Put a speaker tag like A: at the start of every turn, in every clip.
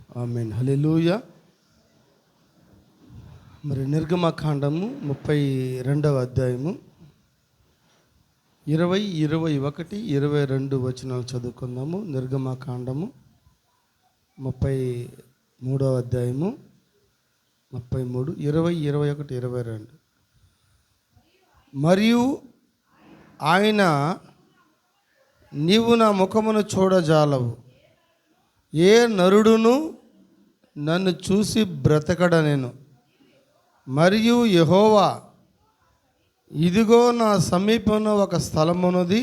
A: ఆమేన్. హల్లెలూయా. మరి నిర్గమకాండము 32వ అధ్యాయము 20, 21, 22 వచనాలు చదువుకుందాము. నిర్గమకాండము 33వ అధ్యాయము 33, 20, 21, 22. మరియు ఆయన, నీవు నా ముఖమును చూడజాలవు, ఏ నరుడును నన్ను చూసి బ్రతకడనెను. మరియు యెహోవా, ఇదిగో నా సమీపంలో ఒక స్థలమున్నది,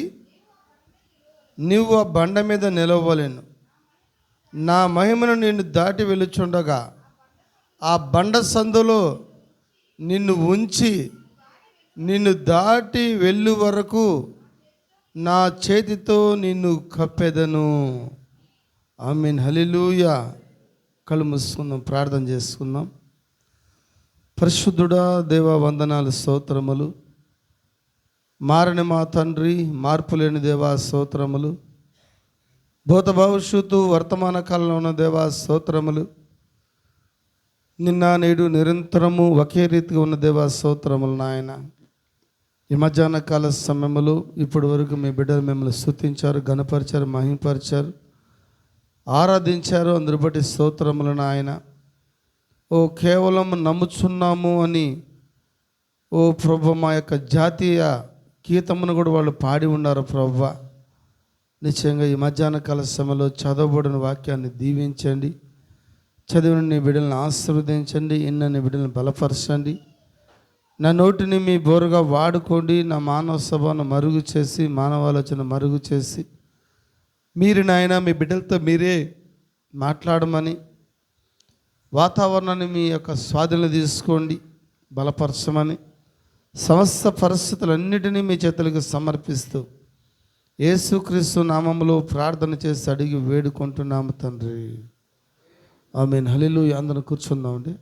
A: నీవు ఆ బండ మీద నిలవలేను. నా మహిమను నిన్ను దాటి వెలుచుండగా ఆ బండ సందులో నిన్ను ఉంచి నిన్ను దాటి వెళ్ళు వరకు నా చేతితో నిన్ను కప్పెదను. ఆమేన్. హల్లెలూయా. కళ్ళు మూసుకుందాం, ప్రార్థన చేసుకుందాం. పరిశుద్ధుడా దేవా, వందనాలు, స్తోత్రములు. మారని మా తండ్రి, మార్పు లేని దేవా స్తోత్రములు. భూత భవిష్యత్తు వర్తమాన కాలంలో ఉన్న దేవా స్తోత్రములు. నిన్న నేడు నిరంతరము ఒకే రీతిగా ఉన్న దేవా స్తోత్రములు. నాయన, ఈ మధ్యాహ్న కాల సమయంలో ఇప్పటి వరకు మీ బిడ్డలు మిమ్మల్ని స్తుతించారు, ఘనపరిచారు, మహింపరిచారు, ఆరాధించారు. అందరి బట్టి స్తోత్రములు నాయన. ఓ కేవలం నమ్ముచున్నాము అని ఓ ప్రభు మా యొక్క జాతీయ గీతమును కూడా వాళ్ళు పాడి ఉన్నారు. ప్రభు, నిశ్చయంగా ఈ మధ్యాహ్న కాల సమయంలో చదవబడిన వాక్యాన్ని దీవించండి, చదివిన నీ బిడ్డలను ఆశీర్వదించండి, ఇన్నని బిడ్డలను బలపరచండి. నా నోటిని మీ బోరుగా వాడుకోండి. నా మానవ సభను మరుగు చేసి, మానవాలోచన మరుగు చేసి, మీరు నాయన మీ బిడ్డలతో మీరే మాట్లాడమని, వాతావరణాన్ని మీ యొక్క స్వాధీనంలో తీసుకోండి, బలపరచమని, సమస్త పరిస్థితులన్నిటినీ మీ చేతులకు సమర్పిస్తూ యేసుక్రీస్తు నామములో ప్రార్థన చేసి అడిగి వేడుకుంటున్నాము తండ్రి. ఆమేన్. హల్లెలూయా. అందరం కూర్చుందామండి.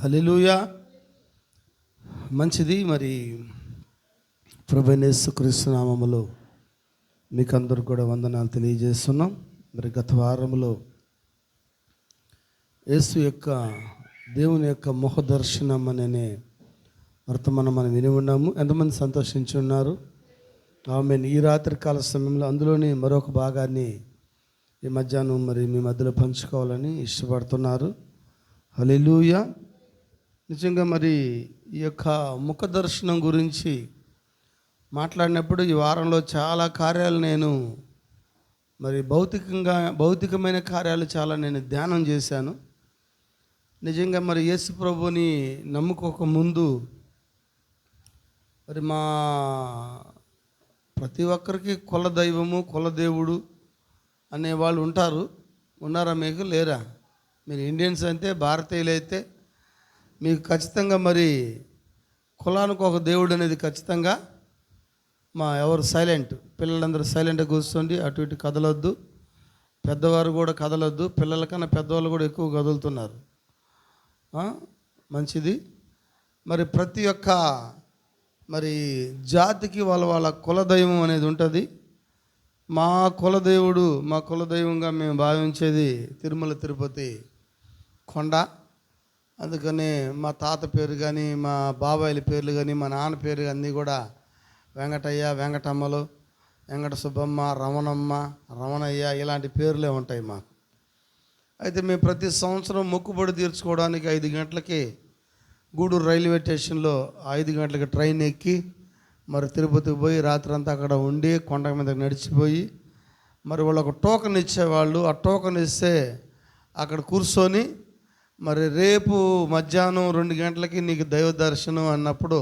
A: హల్లెలూయా. మంచిది. మరి ప్రభువైన యేసుక్రీస్తు నామములో మీకు అందరూ కూడా వందనాలు తెలియజేస్తున్నాం. మరి గత వారంలో యేసు యొక్క దేవుని యొక్క ముఖ దర్శనం అనే వర్తమానం మనం విని ఉన్నాము. ఎంతమంది సంతోషించి ఉన్నారు? ఆమేన్. ఈ రాత్రి కాల సమయంలో అందులోని మరొక భాగాన్ని ఈ మధ్యాహ్నం మరి మీ మధ్యలో పంచుకోవాలని ఇష్టపడుతున్నారు. హల్లెలూయా. నిజంగా మరి ఈ యొక్క ముఖ దర్శనం గురించి మాట్లాడినప్పుడు ఈ వారంలో చాలా కార్యాలు నేను మరి భౌతికమైన కార్యాలు చాలా నేను ధ్యానం చేశాను. నిజంగా మరి యేసు ప్రభుని నమ్ముకోక ముందు మరి మా ప్రతి ఒక్కరికి కుల దైవము, కుల దేవుడు అనేవాళ్ళు ఉన్నారా? మీకు లేరా? మీరు ఇండియన్స్ అయితే, భారతీయులు అయితే మీకు ఖచ్చితంగా మరి కులానికి ఒక దేవుడు అనేది ఖచ్చితంగా ఎవరు సైలెంట్, పిల్లలందరూ సైలెంట్గా కూర్చోండి, అటు ఇటు కదలొద్దు, పెద్దవారు కూడా కదలొద్దు. పిల్లల కన్నా పెద్దవాళ్ళు కూడా ఎక్కువ కదులుతున్నారు. మంచిది. మరి ప్రతి ఒక్క మరి జాతికి వాళ్ళ కులదైవం అనేది ఉంటుంది. మా కులదైవంగా మేము భావించేది తిరుమల తిరుపతి కొండ. అందుకని మా తాత పేరు కానీ, మా బాబాయిల పేర్లు కానీ, మా నాన్న పేరు అన్నీ కూడా వెంకటయ్య, వెంకటమ్మలు, వెంకట సుబ్బమ్మ, రమణమ్మ, రమణయ్య ఇలాంటి పేర్లే ఉంటాయి మాకు. అయితే మేము ప్రతి సంవత్సరం మొక్కుబడి తీర్చుకోవడానికి 5 గంటలకి గూడూరు రైల్వే స్టేషన్లో 5 గంటలకి ట్రైన్ ఎక్కి మరి తిరుపతికి పోయి రాత్రంతా అక్కడ ఉండి కొండ మీద నడిచిపోయి మరి వాళ్ళు ఒక టోకెన్ ఇచ్చేవాళ్ళు. ఆ టోకెన్ ఇస్తే అక్కడ కూర్చొని మరి రేపు మధ్యాహ్నం 2 గంటలకి నీకు దైవ దర్శనం అన్నప్పుడు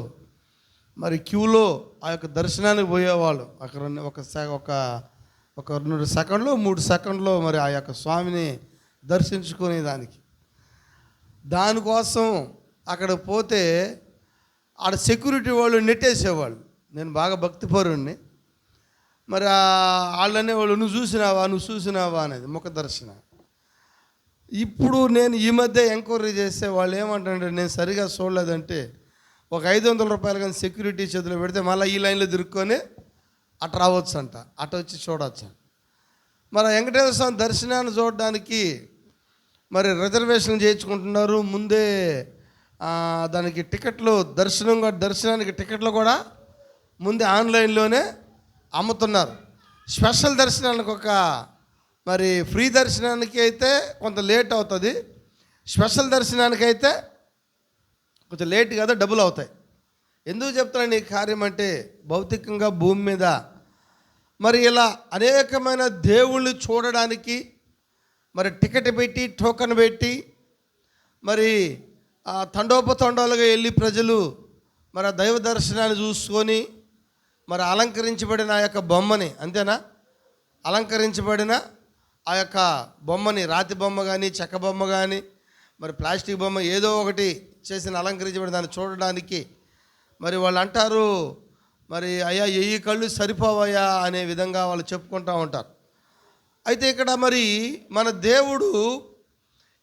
A: మరి క్యూలో ఆ యొక్క దర్శనానికి పోయేవాళ్ళు. అక్కడ ఒక 2 సెకండ్లు 3 సెకండ్లో మరి ఆ యొక్క స్వామిని దర్శించుకునే దానికోసం అక్కడ పోతే ఆడ సెక్యూరిటీ వాళ్ళు నెట్టేసేవాళ్ళు. నేను బాగా భక్తిపరుణ్ణి. మరి వాళ్ళనే వాళ్ళు నువ్వు చూసినావా అనేది ముఖ దర్శనం. ఇప్పుడు నేను ఈ మధ్య ఎంక్వైరీ చేస్తే వాళ్ళు ఏమంటారంటే నేను సరిగా చూడలేదంటే ఒక 500 రూపాయలు కానీ సెక్యూరిటీ చేతిలో పెడితే మళ్ళీ ఈ లైన్లో తిరుక్కొని అటు రావచ్చు అంట, అటు వచ్చి చూడవచ్చు. మరి వెంకటేశ్వర స్వామి దర్శనాన్ని చూడడానికి మరి రిజర్వేషన్ చేయించుకుంటున్నారు. ముందే దానికి టికెట్లు దర్శనానికి టికెట్లు కూడా ముందే ఆన్లైన్లోనే అమ్ముతున్నారు. స్పెషల్ దర్శనానికి మరి ఫ్రీ దర్శనానికి అయితే కొంత లేట్ అవుతుంది, స్పెషల్ దర్శనానికి అయితే కొంచెం లేట్ కదా, డబ్బులు అవుతాయి. ఎందుకు చెప్తాను ఈ కార్యం అంటే భౌతికంగా భూమి మీద మరి ఇలా అనేకమైన దేవుళ్ళు చూడడానికి మరి టికెట్ పెట్టి టోకెన్ పెట్టి మరి తండోపతండాలుగా వెళ్ళి ప్రజలు మరి ఆ దైవ దర్శనాన్ని చూసుకొని మరి అలంకరించబడిన ఆ యొక్క బొమ్మని, అంతేనా, అలంకరించబడిన ఆ యొక్క బొమ్మని, రాతి బొమ్మ కానీ చెక్క బొమ్మ కానీ మరి ప్లాస్టిక్ బొమ్మ ఏదో ఒకటి చేసిన అలంకరించబడిన దాన్ని చూడడానికి మరి వాళ్ళు అంటారు మరి అయ్యా ఈ కళ్ళు సరిపోవయ్యా అనే విధంగా వాళ్ళు చెప్పుకుంటూ ఉంటారు. అయితే ఇక్కడ మరి మన దేవుడు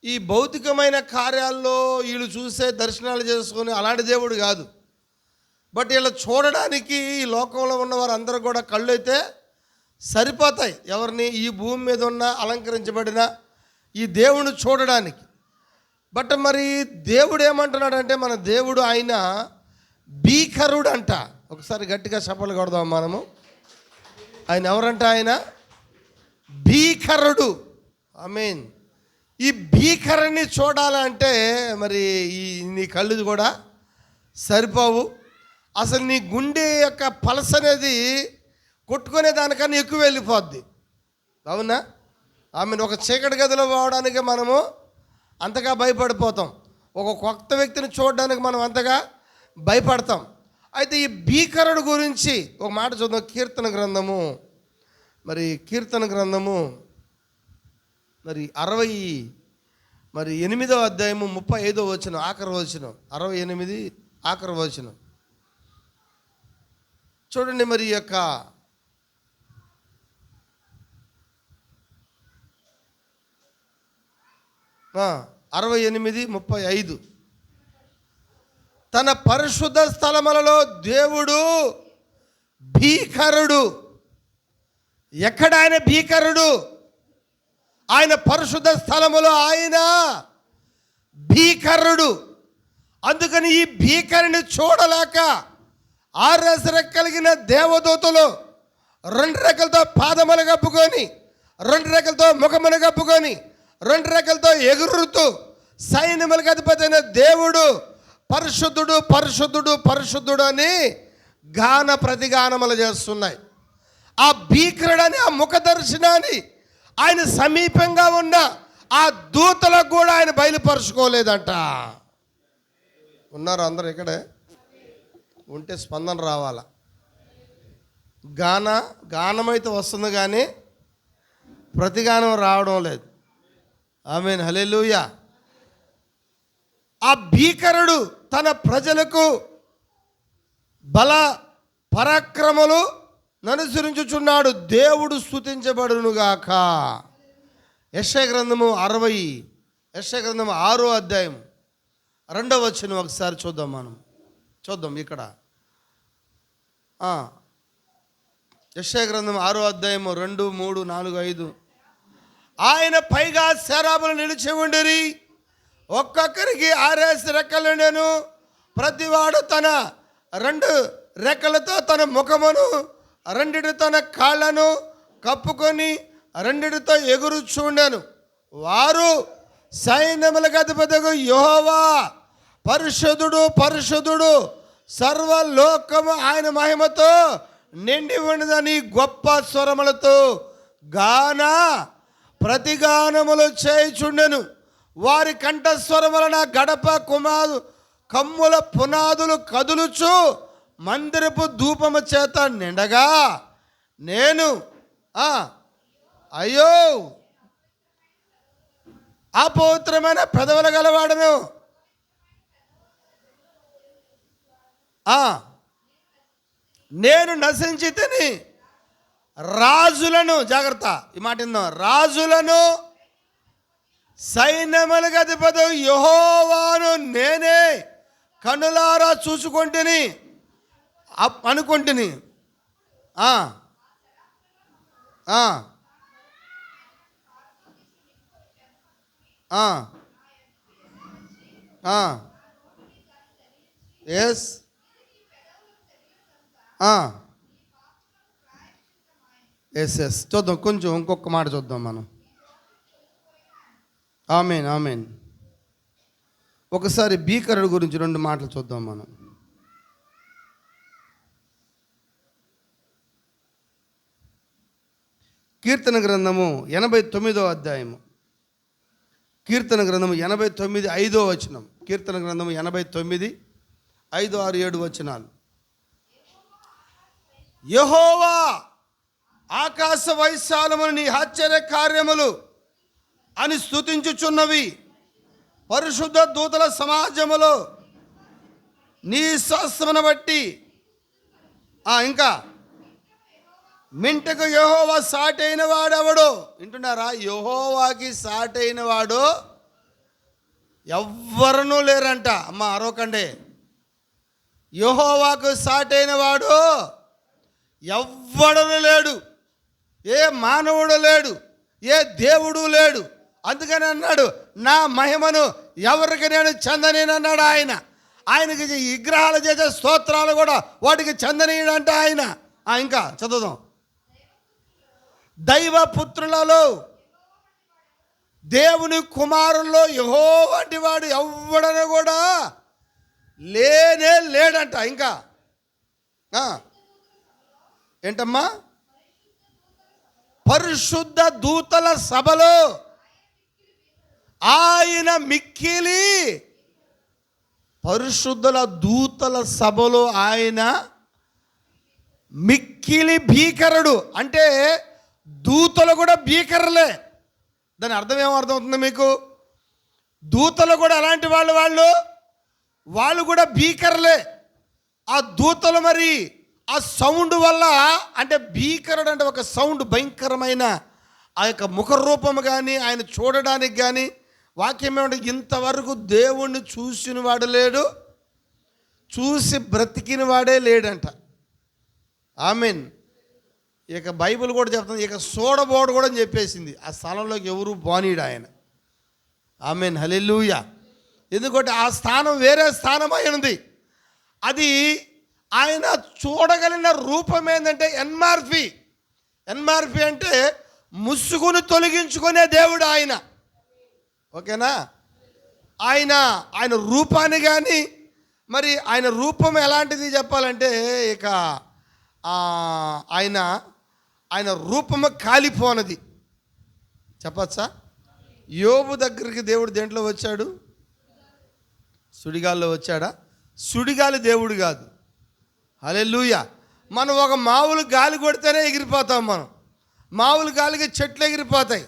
A: ఈ భౌతికమైన కార్యాల్లో వీళ్ళు చూసే దర్శనాలు చేసుకొని అలాంటి దేవుడు కాదు. బట్ వీళ్ళు చూడడానికి ఈ లోకంలో ఉన్నవారు అందరూ కూడా కళ్ళు అయితే సరిపోతాయి. ఎవరిని? ఈ భూమి మీద ఉన్న అలంకరించబడిన ఈ దేవుని చూడడానికి. బట్ మరి దేవుడు ఏమంటున్నాడంటే మన దేవుడు ఆయన భీకరుడు అంట. ఒకసారి గట్టిగా చప్పలు కొడదాం మనము. ఆయన ఎవరంట? ఆయన భీకరుడు. ఆమేన్. ఈ భీకరుని చూడాలంటే మరి నీ కళ్ళు కూడా సరిపోవు. అసలు నీ గుండె యొక్క పల్స్ అనేది కొట్టుకునే దానికన్నా ఎక్కువ వెళ్ళిపోద్ది. అవునా? ఆమెను ఒక చీకటి గదిలో పోవడానికి మనము అంతగా భయపడిపోతాం, ఒక కొత్త వ్యక్తిని చూడడానికి మనం అంతగా భయపడతాం. అయితే ఈ భీకరుడు గురించి ఒక మాట చూద్దాం. కీర్తన గ్రంథము మరి 8వ అధ్యాయము 35వ వచనం ఆఖరి వచనం, 68 ఆఖరి వచనం చూడండి. మరి ఈ యొక్క 68:35 తన పరిశుద్ధ స్థలములలో దేవుడు భీకరుడు. ఎక్కడ ఆయన భీకరుడు? ఆయన పరిశుద్ధ స్థలములో ఆయన భీకరుడు. అందుకని ఈ భీకరుని చూడలేక 6 రెక్కలిగిన దేవదూతలు 2 రెక్కలతో పాదములు కప్పుకొని, 2 రెక్కలతో ముఖమును కప్పుకొని, 2 రెక్కలతో ఎగురుతూ సైన్యములకు అధిపతి అయిన దేవుడు పరిశుద్ధుడు పరిశుద్ధుడు పరిశుద్ధుడు అని గాన ప్రతిగానములు చేస్తున్నాయి. ఆ భీకరుడని ఆ ముఖ దర్శనాన్ని ఆయన సమీపంగా ఉన్న ఆ దూతలకు కూడా ఆయన బయలుపరుచుకోలేదంట. ఉన్నారు అందరు ఇక్కడే? ఉంటే స్పందన రావాలా. గానమైతే వస్తుంది కానీ ప్రతిగానం రావడం లేదు. ఆమేన్, హల్లెలూయా. ఆ భీకరుడు తన ప్రజలకు బల పరాక్రమలు ననుసరించుచున్నాడు. దేవుడు స్తుతించబడునుగాక. యెషయా గ్రంథము 6వ అధ్యాయం 2వ వచనం ఒకసారి చూద్దాం. ఇక్కడ యెషయా గ్రంథం 6వ అధ్యాయము 2, 3, 4, 5 ఆయన పైగా శరాబులు నిలిచి ఉండిరి, ఒక్కొక్కరికి 6 రెక్కలు నేను, ప్రతివాడు తన 2 రెక్కలతో తన ముఖమును 2 తన కాళ్ళను కప్పుకొని 2 ఎగురుచుండెను. వారు సైన్యములకు అధిపతియగు యెహోవా పరిశుద్ధుడు పరిశుద్ధుడు, సర్వలోకము ఆయన మహిమతో నిండి ఉన్నదని గొప్ప స్వరములతో ప్రతిగానములు చేయుచుండెను. వారి కంఠస్వరం వలన గడప కమ్ముల పునాదులు కదులుచు మందిరపు ధూపము చేత నిండగా నేను అయ్యో అపవిత్రమైన పెదవులు గలవాడను, నేను నశించి తిని రాజులను, జాగ్రత్త ఈ మాట విందాం, రాజులను సైన్యములకు అధిపతి యెహోవాను నేనే కనులారా చూసుకొంటిని అనుకొంటిని. ఎస్ ఎస్ చూద్దాం, కొంచెం ఇంకొక మాట చూద్దాం మనం. ఆమేన్ ఆమేన్. ఒకసారి భీకరుడు గురించి 2 మాటలు చూద్దాం మనం. కీర్తన గ్రంథము 89వ అధ్యాయము, కీర్తన గ్రంథము 89 5వ వచనం. కీర్తన గ్రంథము 89 5, 6, 7 వచనాలు. యెహోవా ఆకాశ వైశాలమును నీ ఆశ్చర్య కార్యములు అని స్తుతించుచున్నవి, పరిశుద్ధ దూతల సమాజములో నీ శాస్త్రమును బట్టి. ఇంకా మింటకు యెహోవా సాటైన వాడెవడు? వింటున్నారా? యెహోవాకి సాటైన వాడు ఎవ్వరూ లేరంట. అమ్మ అరవకండి. యెహోవాకు సాటైన వాడు ఎవ్వడూ లేడు, ఏ మానవుడు లేడు, ఏ దేవుడు లేడు. అందుకని అన్నాడు, నా మహిమను ఎవరికి నేను చెందనేనన్నాడు ఆయన. ఆయనకి విగ్రహాలు చేసే స్తోత్రాలు కూడా వాటికి చెందనీయడంట ఆయన. ఇంకా చదువుదాం. దైవపుత్రులలో దేవుని కుమారుల్లో యెహోవా వంటి వాడు ఎవ్వడను కూడా లేనే లేడంట. ఇంకా ఏంటమ్మా? పరిశుద్ధ దూతల సభలో ఆయన మిక్కిలి, పరిశుద్ధుల దూతల సభలో ఆయన మిక్కిలి భీకరుడు. అంటే దూతలు కూడా భీకరులే. దాని అర్థం ఏమర్థమవుతుంది మీకు? దూతలు కూడా అలాంటి వాళ్ళు కూడా భీకరులే. ఆ దూతలు మరి ఆ సౌండ్ వల్ల, అంటే భీకరుడు అంటే ఒక సౌండ్, భయంకరమైన ఆ యొక్క ముఖరూపము కానీ ఆయన చూడడానికి కానీ వాక్యం ఏమంటే ఇంతవరకు దేవుణ్ణి చూసిన వాడు లేడు, చూసి బ్రతికిన వాడే లేడంట. ఆమెన్. ఇక బైబిల్ కూడా చెప్తుంది, ఇక చూడబోడు కూడా అని చెప్పేసింది. ఆ స్థలంలోకి ఎవరు బానీడు ఆయన. ఆమెన్, హల్లెలూయా. ఎందుకంటే ఆ స్థానం వేరే స్థానం అయినది. అది ఆయన చూడగలిగిన రూపం ఏంటంటే ఎన్మార్ఫీ. ఎన్మార్ఫీ అంటే ముసుగును తొలగించుకునే దేవుడు ఆయన. ఓకేనా? ఆయన రూపాన్ని కానీ, మరి ఆయన రూపం ఎలాంటిది చెప్పాలంటే, ఇక ఆయన రూపము కాలిపోనది చెప్పచ్చా? యోబు దగ్గరికి దేవుడు దేంట్లో వచ్చాడు? సుడిగాల్లో వచ్చాడా? సుడిగాలి దేవుడు కాదు. హల్లెలూయా. మనం ఒక మామూలు గాలి కొడితేనే ఎగిరిపోతాం. మనం మామూలు గాలికి చెట్లు ఎగిరిపోతాయి,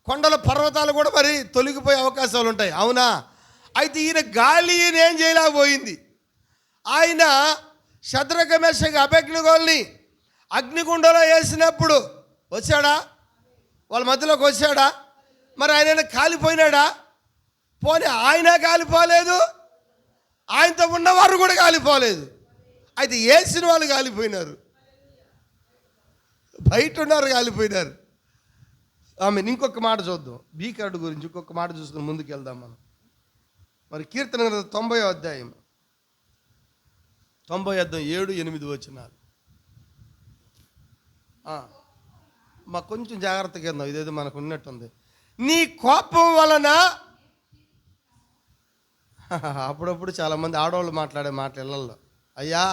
A: కొండల పర్వతాలు కూడా మరి తొలగిపోయే అవకాశాలు ఉంటాయి. అవునా? అయితే ఈయన గాలి ఏం చేయలేకపోయింది. ఆయన శద్రక మేషక అబేద్నెగోల్ని అగ్నిగుండంలో వేసినప్పుడు వచ్చాడా? వాళ్ళ మధ్యలోకి వచ్చాడా? మరి ఆయన కాలిపోయినాడా? పోనీ ఆయన కాలిపోలేదు, ఆయనతో ఉన్నవారు కూడా కాలిపోలేదు. అయితే వేసిన వాళ్ళు కాలిపోయినారు, బయట ఉన్నారు కాలిపోయినారు. ఇంకొక మాట చూద్దాం భీకరుడు గురించి. ఇంకొక మాట చూసుకుని ముందుకు వెళ్దాం మనం. మరి కీర్తన 90వ అధ్యాయం 7-8 వచనాలు. మాకు కొంచెం జాగ్రత్తగా వెళ్దాం, ఇదేదో మనకు ఉన్నట్టుంది. నీ కోపం వలన, అప్పుడప్పుడు చాలామంది ఆడవాళ్ళు మాట్లాడే మాట ఇళ్ళల్లో, అయ్యా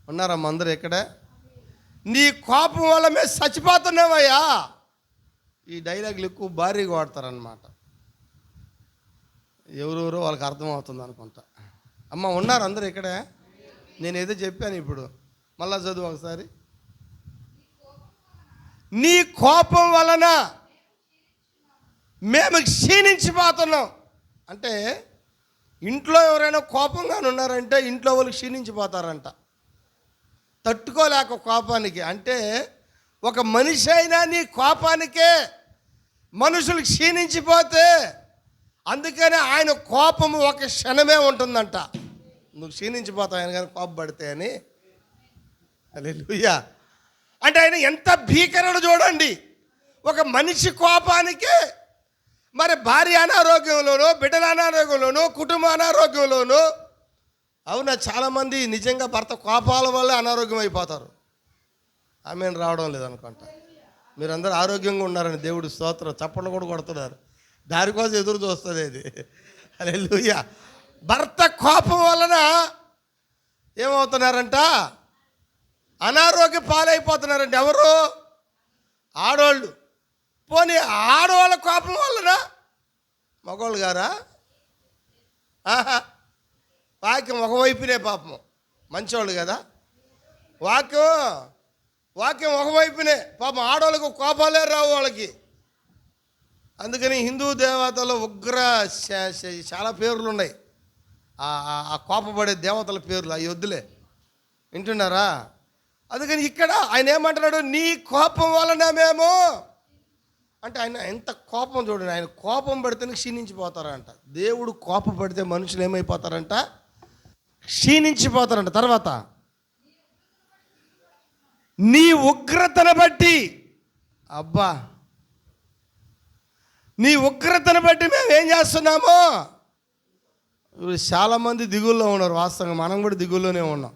A: ఉన్నారమ్మ అందరూ ఇక్కడే, నీ కోపం వల్ల మేము చచ్చిపోతున్నామయ్యా. ఈ డైలాగులు ఎక్కువ భారీగా వాడతారనమాట. ఎవరెవరో వాళ్ళకి అర్థమవుతుంది అనుకుంటా. అమ్మ ఉన్నారు అందరూ ఇక్కడే, నేనేదో చెప్పాను ఇప్పుడు, మళ్ళా చదువు ఒకసారి. నీ కోపం వలన మేము క్షీణించిపోతున్నాం. అంటే ఇంట్లో ఎవరైనా కోపంగా ఉన్నారంటే ఇంట్లో వాళ్ళు క్షీణించిపోతారంట, తట్టుకోలేక కోపానికి. అంటే
B: ఒక మనిషి అయినా నీ కోపానికే మనుషులు క్షీణించిపోతే, అందుకని ఆయన కోపము ఒక క్షణమే ఉంటుందంట. నువ్వు క్షీణించిపోతావు ఆయన కానీ కోపపడితే అని. హల్లెలూయా. అంటే ఆయన ఎంత భీకరుడు చూడండి. ఒక మనిషి కోపానికే మరి భార్య అనారోగ్యంలోనూ, బిడ్డల అనారోగ్యంలోనూ, కుటుంబ అనారోగ్యంలోనూ. అవునా, చాలామంది నిజంగా భర్త కోపాల వల్ల అనారోగ్యం అయిపోతారు. ఆమెను రావడం లేదనుకుంటా. మీరందరూ ఆరోగ్యంగా ఉన్నారని దేవుడు స్తోత్రం. చప్పట్లు కూడా కొడుతున్నారు. దానికోసం ఎదురు చూస్తుంది అది. హల్లెలూయా. భర్త కోపం వలన ఏమవుతున్నారంట? అనారోగ్య పాలైపోతున్నారండి. ఎవరు? ఆడవాళ్ళు. పోనీ ఆడవాళ్ళ కోపం వలన మగవాళ్ళు గారా? వాక్యం ఒకవైపునే, పాపం మంచివాళ్ళు కదా. వాక్యం ఒకవైపునే, పాపం ఆడవాళ్ళకు కోపాలే రావు వాళ్ళకి. అందుకని హిందూ దేవతలు ఉగ్ర చాలా పేర్లు ఉన్నాయి. ఆ కోపపడే దేవతల పేర్లు అవి వద్దులే, వింటున్నారా? అందుకని ఇక్కడ ఆయన ఏమంటున్నాడు? నీ కోపం వలన మేము, అంటే ఆయన ఎంత కోపం చూడండి. ఆయన కోపం పడితేనే క్షీణించిపోతారంట. దేవుడు కోపం పడితే మనుషులు ఏమైపోతారంట? క్షీణించిపోతారంట. తర్వాత నీ ఉగ్రతను బట్టి, అబ్బా, నీ ఉగ్రతను బట్టి మేము ఏం చేస్తున్నాము? చాలామంది దిగుల్లో ఉన్నారు. వాస్తవంగా మనం కూడా దిగుల్లోనే ఉన్నాం.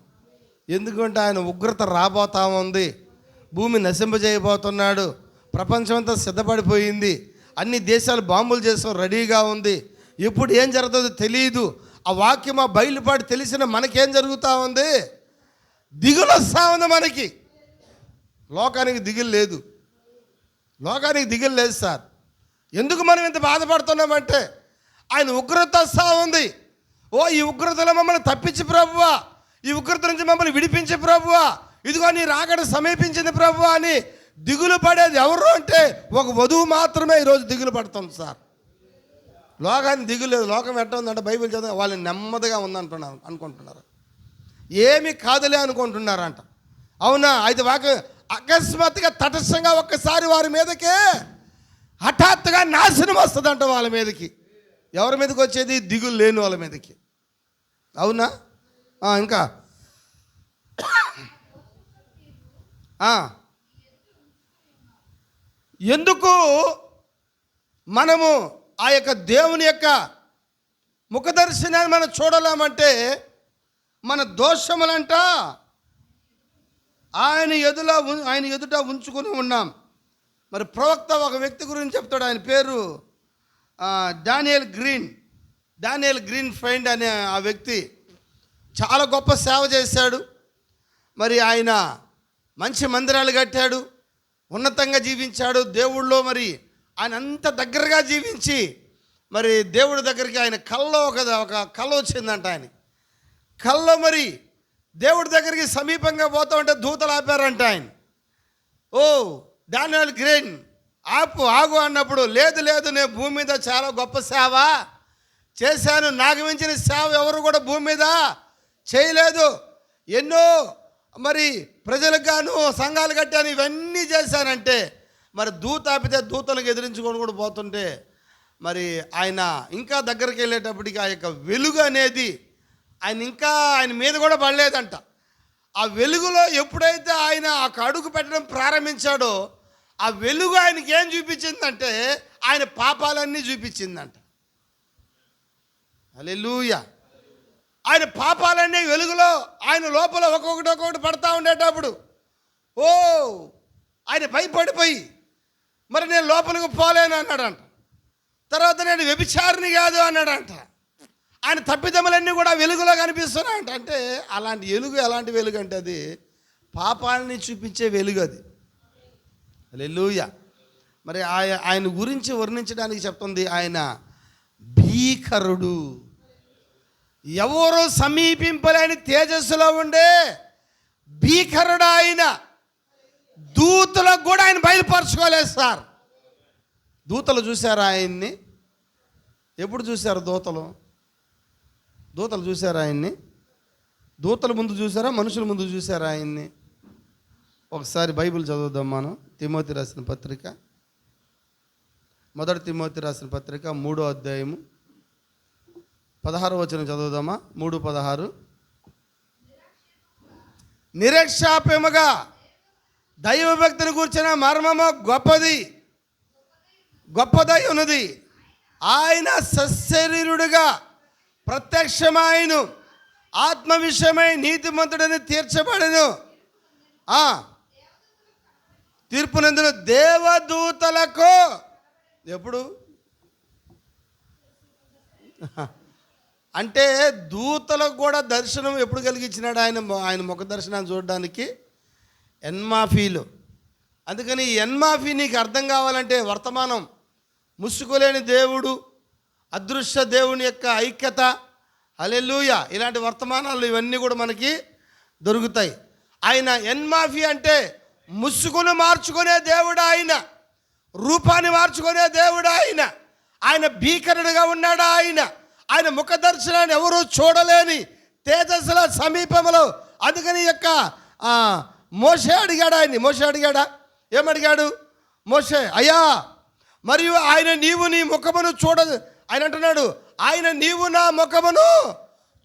B: ఎందుకంటే ఆయన ఉగ్రత రాబోతా ఉంది. భూమి నశింపజేయబోతున్నాడు. ప్రపంచం అంతా సిద్ధపడిపోయింది. అన్ని దేశాలు బాంబులు చేసాం, రెడీగా ఉంది. ఎప్పుడు ఏం జరుగుతుందో తెలియదు. ఆ వాక్యం ఆ బయలుపాటు తెలిసిన మనకేం జరుగుతూ ఉంది? దిగులు వస్తూ ఉంది మనకి. లోకానికి దిగులు లేదు. లోకానికి దిగులు లేదు సార్. ఎందుకు మనం ఇంత బాధపడుతున్నామంటే ఆయన ఉగ్రత వస్తూ ఉంది. ఓ, ఈ ఉగ్రతలో మమ్మల్ని తప్పించి ప్రభువా, ఈ ఉగ్రత నుంచి మమ్మల్ని విడిపించే ప్రభువా, ఇదిగో నీ రాకడ సమీపించింది ప్రభువా అని దిగులు పడేది ఎవరు అంటే ఒక వధువు మాత్రమే ఈరోజు దిగులు పడుతుంది సార్. లోకానికి దిగులు లేదు. లోకం ఎట్ట ఉందంటే బైబిల్ చదివి వాళ్ళు నెమ్మదిగా ఉందంటున్నారు, అనుకుంటున్నారు. ఏమీ కాదులే అనుకుంటున్నారంట. అవునా? అయితే అకస్మాత్తుగా తటస్థంగా ఒక్కసారి వారి మీదకే హఠాత్తుగా నాశనం వస్తుందంట వాళ్ళ మీదకి. ఎవరి మీదకి వచ్చేది? దిగులు లేని వాళ్ళ మీదకి. అవునా? ఇంకా ఎందుకు మనము ఆ యొక్క దేవుని యొక్క ముఖదర్శనాన్ని మనం చూడలేమంటే మన దోషములంట ఆయన ఎదుట ఉంచుకొని ఉన్నాం. మరి ప్రవక్త ఒక వ్యక్తి గురించి చెప్తాడు. ఆయన పేరు డానియల్ గ్రీన్ ఫైండ్ అనే ఆ వ్యక్తి చాలా గొప్ప సేవ చేశాడు. మరి ఆయన మంచి మందిరాలు కట్టాడు, ఉన్నతంగా జీవించాడు. దేవుళ్ళో మరి ఆయన అంత దగ్గరగా జీవించి మరి దేవుడి దగ్గరికి ఆయన కల్లో ఒక కళ వచ్చిందంట. ఆయన కల్లో మరి దేవుడి దగ్గరికి సమీపంగా పోతా ఉంటే దూతలు ఆపారంట. ఆయన, ఓ డానియల్ గ్రీన్, ఆగు అన్నప్పుడు, లేదు నేను భూమి మీద చాలా గొప్ప సేవ చేశాను, నాకు మించిన సేవ ఎవరు కూడా భూమి మీద చేయలేదు, ఎన్నో మరి ప్రజలకు గాను సంఘాలు కట్టాను, ఇవన్నీ చేశానంటే మరి దూత ఆపితే దూతలకు ఎదిరించుకొని కూడా పోతుంటే మరి ఆయన ఇంకా దగ్గరికి వెళ్ళేటప్పటికి ఆ యొక్క వెలుగు అనేది ఆయన మీద కూడా పడలేదంట. ఆ వెలుగులో ఎప్పుడైతే ఆయన ఆ అడుగు పెట్టడం ప్రారంభించాడో ఆ వెలుగు ఆయనకి ఏం చూపించిందంటే ఆయన పాపాలన్నీ చూపించిందంట. హల్లెలూయా. ఆయన పాపాలన్నీ వెలుగులో ఆయన లోపల ఒక్కొక్కటి పడతా ఉండేటప్పుడు ఆయన భయపడిపోయి మరి నేను లోపలికి పోలేను అన్నాడంట. తర్వాత నేను వ్యభిచారిని కాదు అన్నాడంట. ఆయన తప్పిదములన్నీ కూడా వెలుగులో కనిపిస్తున్నాయంట. అంటే అలాంటి ఎలాంటి వెలుగు అంటే అది పాపాలని చూపించే వెలుగు అది. హల్లెలూయా. మరి ఆయన గురించి వర్ణించడానికి చెప్తుంది, ఆయన భీకరుడు, ఎవరు సమీపింపలేని తేజస్సులో ఉండే భీకరుడు ఆయన. దూతలకు కూడా ఆయన బయలుపరచుకోలేదు సార్. దూతలు చూశారా ఆయన్ని? ఎప్పుడు చూశారు దూతలు చూశారా ఆయన్ని? దూతల ముందు చూసారా, మనుషుల ముందు చూసారా ఆయన్ని?
A: ఒకసారి బైబిల్ చదువుదాం మనం. తిమోతి రాసిన పత్రిక, మొదటి తిమోతి రాసిన పత్రిక 3వ అధ్యాయము 16వ వచనం చదువుదామా? 3:16.
B: నిరక్షాప్యముగా దైవభక్తిని కూర్చిన మర్మము గొప్పదై ఉన్నది. ఆయన సశరీరుడుగా ప్రత్యక్షమాయను, ఆత్మ విషయమై నీతిమంతుడని తీర్చబడెను. తీర్పునందున దేవదూతలకు ఎప్పుడు అంటే దూతలకు కూడా దర్శనం ఎప్పుడు కలిగించినాడు ఆయన ముఖ దర్శనాన్ని చూడడానికి? ఎన్మాఫీలో. అందుకని ఈ ఎన్మాఫీ నీకు అర్థం కావాలంటే వర్తమానం, ముసుగులేని దేవుడు, అదృశ్య దేవుని యొక్క ఐక్యత, హల్లెలూయా, ఇలాంటి వర్తమానాలు ఇవన్నీ కూడా మనకి దొరుకుతాయి. ఆయన ఎన్మాఫీ అంటే ముసుగును మార్చుకునే దేవుడు, ఆయన రూపాన్ని మార్చుకునే దేవుడు, ఆయన భీకరుడుగా ఉన్నాడు. ఆయన ముఖ దర్శనాన్ని ఎవరూ చూడలేని తేజస్సుల సమీపంలో. అందుకని యొక్క మోషే అడిగాడు మోషే అడిగాడా? ఏమడిగాడు మోషే? అయ్యా, మరియు ఆయన నీవు నీ ముఖమును ఆయన అంటున్నాడు, ఆయన నీవు నా ముఖమును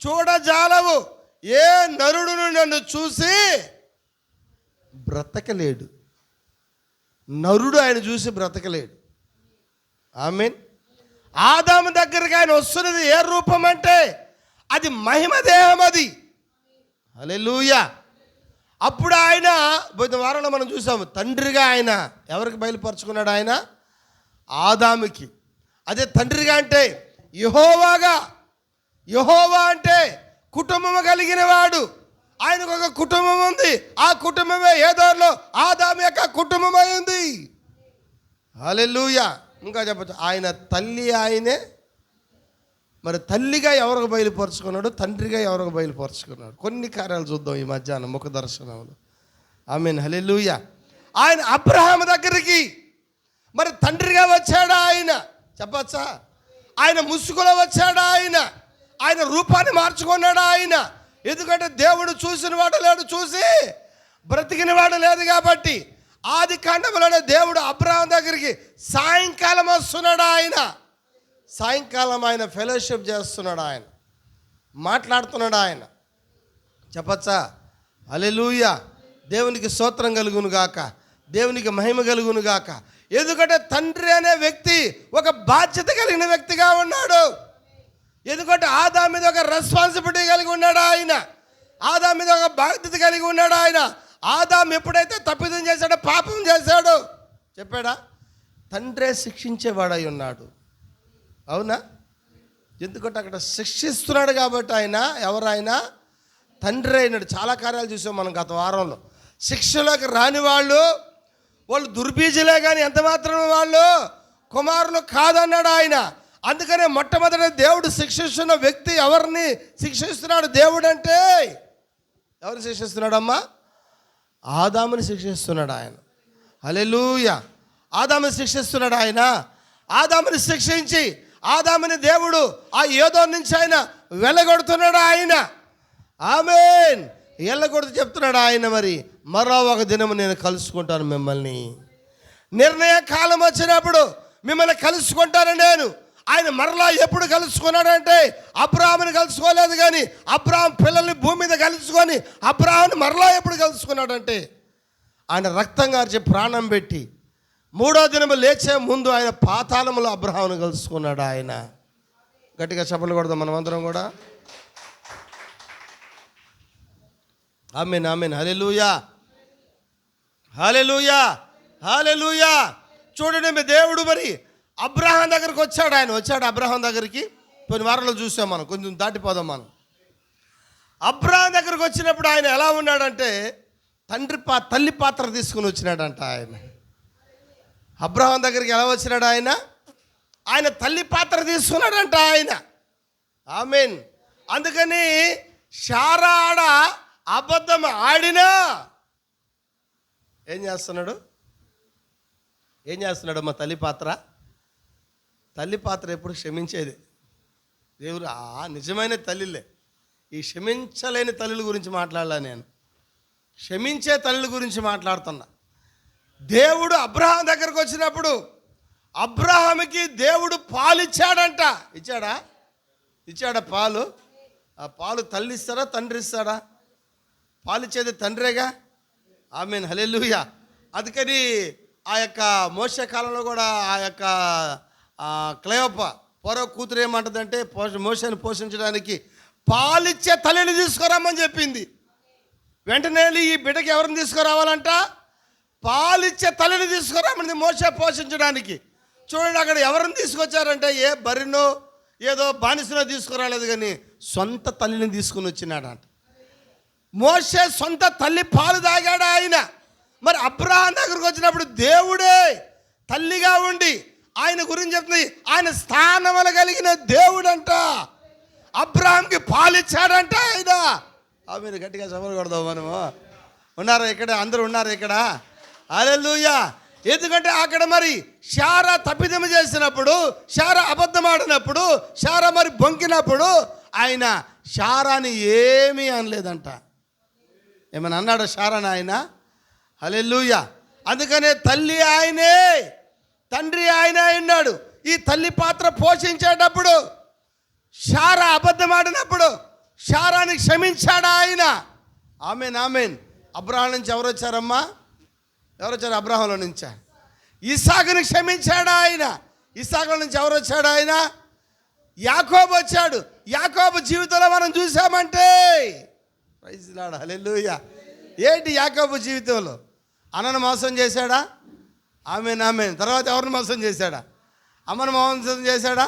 B: చూడజాలవు, ఏ నరుడును నన్ను చూసి బ్రతకలేడు. నరుడు ఆయన చూసి బ్రతకలేడు. ఆమేన్. ఆదాము దగ్గరికి ఆయన వస్తున్నది ఏ రూపం అంటే అది మహిమ దేహం, అది. హల్లెలూయా. అప్పుడు ఆయన పోయిన వారంలో మనం చూసాము, తండ్రిగా ఆయన ఎవరికి బయలుపరుచుకున్నాడు? ఆయన ఆదాముకి. అదే తండ్రిగా అంటే యెహోవా అంటే కుటుంబం కలిగిన వాడు. ఆయనకు ఒక కుటుంబం ఉంది. ఆ కుటుంబమే ఏదోలో ఆదాము యొక్క కుటుంబం అయింది. హల్లెలూయా. ఇంకా చెప్పచ్చు, ఆయన తల్లి ఆయనే. మరి తల్లిగా ఎవరికి బయలుపరుచుకున్నాడు? తండ్రిగా ఎవరికి బయలుపరుచుకున్నాడు? కొన్ని కార్యాలు చూద్దాం ఈ మధ్యాహ్నం ముఖ దర్శనంలో. ఆమేన్, హల్లెలూయా. ఆయన అబ్రహాము దగ్గరికి మరి తండ్రిగా వచ్చాడు ఆయన, చెప్పచ్చా? ఆయన ముసుగులో వచ్చాడు ఆయన రూపాన్ని మార్చుకున్నాడు ఆయన. ఎందుకంటే దేవుడు చూసిన వాడు లేడు, చూసి బ్రతికిన వాడు లేదు. కాబట్టి ఆది కాండంలోనే దేవుడు అబ్రహాం దగ్గరికి సాయంకాలం వస్తున్నాడు. సాయంకాలం ఆయన ఫెలోషిప్ చేస్తున్నాడు, ఆయన మాట్లాడుతున్నాడు. ఆయన చెప్పచ్చా? హల్లెలూయా. దేవునికి స్తోత్రం కలుగును గాక, దేవునికి మహిమ కలుగును గాక. ఎందుకంటే తండ్రి అనే వ్యక్తి ఒక బాధ్యత కలిగిన వ్యక్తిగా ఉన్నాడు. ఎందుకంటే ఆదాము మీద ఒక రెస్పాన్సిబిలిటీ కలిగి ఉన్నాడు ఆయన. ఆదాము మీద ఒక బాధ్యత కలిగి ఉన్నాడు ఆయన. ఆదాము ఎప్పుడైతే తప్పిదం చేశాడో, పాపం చేశాడో, చెప్పాడా? తండ్రే శిక్షించేవాడై ఉన్నాడు. అవునా? ఎందుకంటే అక్కడ శిక్షిస్తున్నాడు కాబట్టి ఆయన ఎవరైనా తండ్రి అయినాడు. చాలా కార్యాలు చూసాం మనం గత వారంలో. శిక్షలోకి రాని వాళ్ళు దుర్బీజులే, కానీ ఎంత మాత్రం వాళ్ళు కుమారులు కాదన్నాడు ఆయన. అందుకనే మొట్టమొదటి దేవుడు శిక్షిస్తున్న వ్యక్తి ఎవరిని శిక్షిస్తున్నాడు? దేవుడు అంటే ఎవరిని శిక్షిస్తున్నాడమ్మా? ఆదాముని శిక్షిస్తున్నాడు ఆయన. హల్లెలూయా. ఆదాముని శిక్షిస్తున్నాడు ఆయన. ఆదాముని శిక్షించి ఆదాముని దేవుడు ఆ ఏదో నుంచి ఆయన వెళ్ళగొడుతున్నాడు ఆయన. ఆమేన్. వెళ్ళగొడుతూ చెప్తున్నాడు ఆయన, మరి మరో ఒక దినము నేను కలుసుకుంటాను మిమ్మల్ని. నిర్ణయ కాలం వచ్చినప్పుడు మిమ్మల్ని కలుసుకుంటాను నేను. ఆయన మరలా ఎప్పుడు కలుసుకున్నాడంటే అబ్రాహాముని కలుసుకోలేదు, కానీ అబ్రాహాం పిల్లల్ని భూమి మీద కలుసుకొని అబ్రాహాముని మరలా ఎప్పుడు కలుసుకున్నాడంటే ఆయన రక్తం గార్చి ప్రాణం పెట్టి 3వ దినము లేచే ముందు ఆయన పాతాళంలో అబ్రాహాముని కలుసుకున్నాడు ఆయన. గట్టిగా చప్పట్లు కొడదాం మనమందరం కూడా. ఆమేన్, ఆమేన్, హల్లెలూయా, హల్లెలూయా, హల్లెలూయా. చూడండి, మీ దేవుడు మరి అబ్రహాం దగ్గరికి వచ్చాడు. ఆయన వచ్చాడు అబ్రహాం దగ్గరికి. కొన్ని వారంలో చూసాం మనం, కొంచెం దాటిపోదాం మనం. అబ్రహాం దగ్గరికి వచ్చినప్పుడు ఆయన ఎలా ఉన్నాడంటే తల్లి పాత్ర తీసుకుని వచ్చినాడంట ఆయన. అబ్రహాం దగ్గరికి ఎలా వచ్చినాడు ఆయన తల్లి పాత్ర తీసుకున్నాడంట ఆయన. ఆమేన్. అందుకని శారా ఆడ అబద్ధం ఆడినా ఏం చేస్తున్నాడు మా తల్లి పాత్ర ఎప్పుడు క్షమించేది. దేవుడు నిజమైన తల్లిలే. ఈ క్షమించలేని తల్లుల గురించి మాట్లాడాలా నేను. క్షమించే తల్లి గురించి మాట్లాడుతున్నా. దేవుడు అబ్రహాం దగ్గరకు వచ్చినప్పుడు అబ్రహాముకి దేవుడు పాలు ఇచ్చాడంట. ఇచ్చాడా పాలు? ఆ పాలు తల్లి ఇస్తారా తండ్రి ఇస్తాడా? పాలు ఇచ్చేది తండ్రేగా. ఆమేన్, హల్లెలూయా. అందుకని ఆ యొక్క మోషే కాలంలో కూడా ఆ యొక్క క్లయోప పొరవ కూతురు ఏమంటుందంటే మోషేని పోషించడానికి పాలిచ్చే తల్లిని తీసుకురామని చెప్పింది. వెంటనే ఈ బిడ్డకి ఎవరిని తీసుకురావాలంట? పాలిచ్చే తల్లిని తీసుకురామని మోషే పోషించడానికి. చూడండి, అక్కడ ఎవరిని తీసుకొచ్చారంటే ఏ బరినో ఏదో బానిసనో తీసుకురాలేదు, కానీ సొంత తల్లిని తీసుకుని వచ్చినాడంట. మోషే సొంత తల్లి పాలు తాగాడు ఆయన. మరి అబ్రహాం దగ్గరకు వచ్చినప్పుడు దేవుడే తల్లిగా ఉండి ఆయన గురించి చెప్తుంది, ఆయన స్థానములు కలిగిన దేవుడంట. అబ్రహాంకి పాలిచ్చాడంట ఆయన. మీరు గట్టిగా సభలు కొడదాం. మనము ఉన్నారా ఇక్కడ? అందరూ ఉన్నారా ఇక్కడ? హల్లెలూయా. ఎందుకంటే అక్కడ మరి శారా తప్పిదం చేసినప్పుడు, శారా అబద్ధం ఆడినప్పుడు, శారా మరి బొంకినప్పుడు ఆయన శారాని ఏమీ అనలేదంట. ఏమని అన్నాడు శారాని ఆయన? హల్లెలూయా. అందుకనే తల్లి ఆయనే, తండ్రి ఆయనే ఉన్నాడు. ఈ తల్లి పాత్ర పోషించేటప్పుడు శారా అబద్ధం ఆడినప్పుడు శారాని క్షమించాడు ఆయన. ఆమేన్, ఆమేన్. అబ్రహాం నుంచి ఎవరు వచ్చారమ్మా? ఎవరు వచ్చారు? అబ్రహాంలో నుంచా? ఇస్సాకుని క్షమించాడు ఆయన. ఇస్సాకుల నుంచి ఎవరు వచ్చాడు? ఆయన యాకోబు వచ్చాడు. యాకోబు జీవితంలో మనం చూసామంటే ప్రైజ్ లార్డ్, హల్లెలూయా. ఏంటి యాకోబు జీవితంలో? అన్నను మోసం చేశాడా? ఆమేన్, ఆమేన్. తర్వాత ఎవరిని మోసం చేశాడా? అమ్మను మోసం చేశాడా?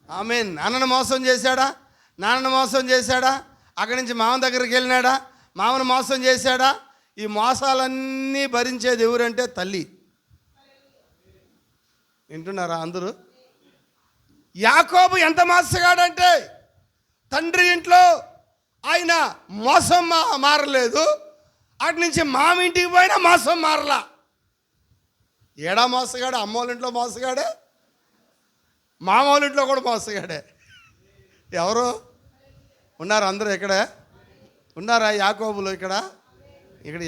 B: ఆమేన్. అన్నను మోసం చేశాడా? నాన్నను మోసం చేశాడా? అక్కడి నుంచి మామ దగ్గరికి వెళ్ళినాడా? మామను మోసం చేశాడా? ఈ మోసాలన్నీ భరించేది ఎవరంటే తల్లి. వింటున్నారా అందరూ? యాకోబు ఎంత మోసగాడంటే తండ్రి ఇంట్లో ఆయన మోసం మారలేదు, అటు నుంచి మామ ఇంటికి పోయినా మోసం మారలా. ఏడా మోసగాడు? అమ్మోళ్ళ ఇంట్లో మోసగాడే, మామూలు ఇంట్లో కూడా మోసగాడే. ఎవరు ఉన్నారు? అందరూ ఇక్కడ ఉన్నారా? యాకోబులు ఇక్కడ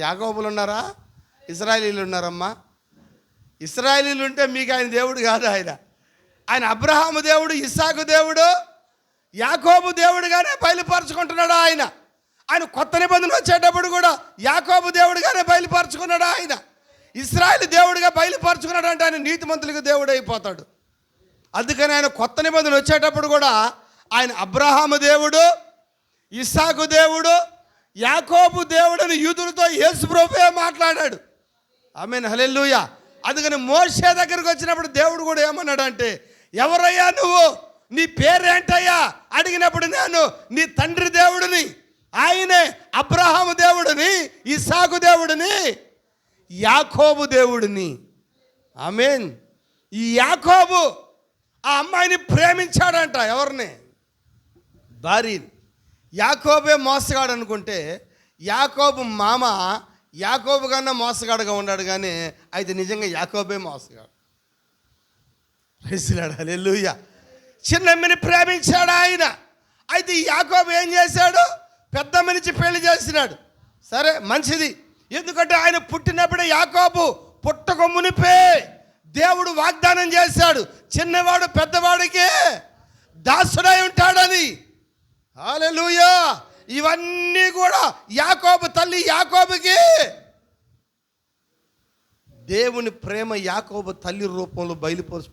B: యాకోబులు ఉన్నారా? ఇశ్రాయేలీలు ఉన్నారమ్మా. ఇశ్రాయేలీలు ఉంటే మీకు ఆయన దేవుడు కాదు. ఆయన అబ్రహాము దేవుడు, ఇస్సాకు దేవుడు, యాకోబు దేవుడుగానే బయలుపరుచుకుంటున్నాడు ఆయన. ఆయన కొత్త నిబంధన వచ్చేటప్పుడు కూడా యాకోబు దేవుడుగానే బయలుపరుచుకున్నాడు ఆయన. ఇశ్రాయేలు దేవుడిగా బయలుపరుచుకున్నాడు అంటే ఆయన నీతిమంతులకు దేవుడు అయిపోతాడు. అందుకని ఆయన కొత్త నిబంధన వచ్చేటప్పుడు కూడా ఆయన అబ్రహాము దేవుడు, ఇస్సాకు దేవుడు, యాకోబు దేవుడని యూదులతో యేసు ప్రభువే మాట్లాడాడు. ఆమేన్, హల్లెలూయా. అందుకని మోషే దగ్గరికి వచ్చినప్పుడు దేవుడు కూడా ఏమన్నాడంటే, ఎవరయ్యా నువ్వు, నీ పేరేంటయ్యా అడిగినప్పుడు నేను నీ తండ్రి దేవుడిని, ఆయనే అబ్రహాము దేవుడిని, ఇస్సాకు దేవుడిని, యాకోబు దేవుడిని. ఆమేన్. ఈ యాకోబు ఆ అమ్మాయిని ప్రేమించాడంట. ఎవరిని? భార్యని. యాకోబే మోసగాడు అనుకుంటే యాకోబు మామ యాకోబు కన్నా మోసగాడుగా ఉన్నాడు, కానీ అయితే నిజంగా యాకోబే మోసగాడు. ప్రైజ్ లార్డ్, హల్లెలూయా. చిన్నమ్మని ప్రేమించాడు ఆయన. అయితే ఈ యాకోబు ఏం చేశాడు? పెద్దమ్మనిచ్చి పెళ్లి చేసినాడు. సరే, మంచిది. ఎందుకంటే ఆయన పుట్టినప్పుడే యాకోబు పుట్టక మునిపే దేవుడు వాగ్దానం చేశాడు, చిన్నవాడు పెద్దవాడికి దాసుడై ఉంటాడని. హల్లెలూయా. ఇవన్నీ కూడా యాకోబు తల్లి యాకోబుకి దేవుని ప్రేమ యాకోబు తల్లి రూపంలో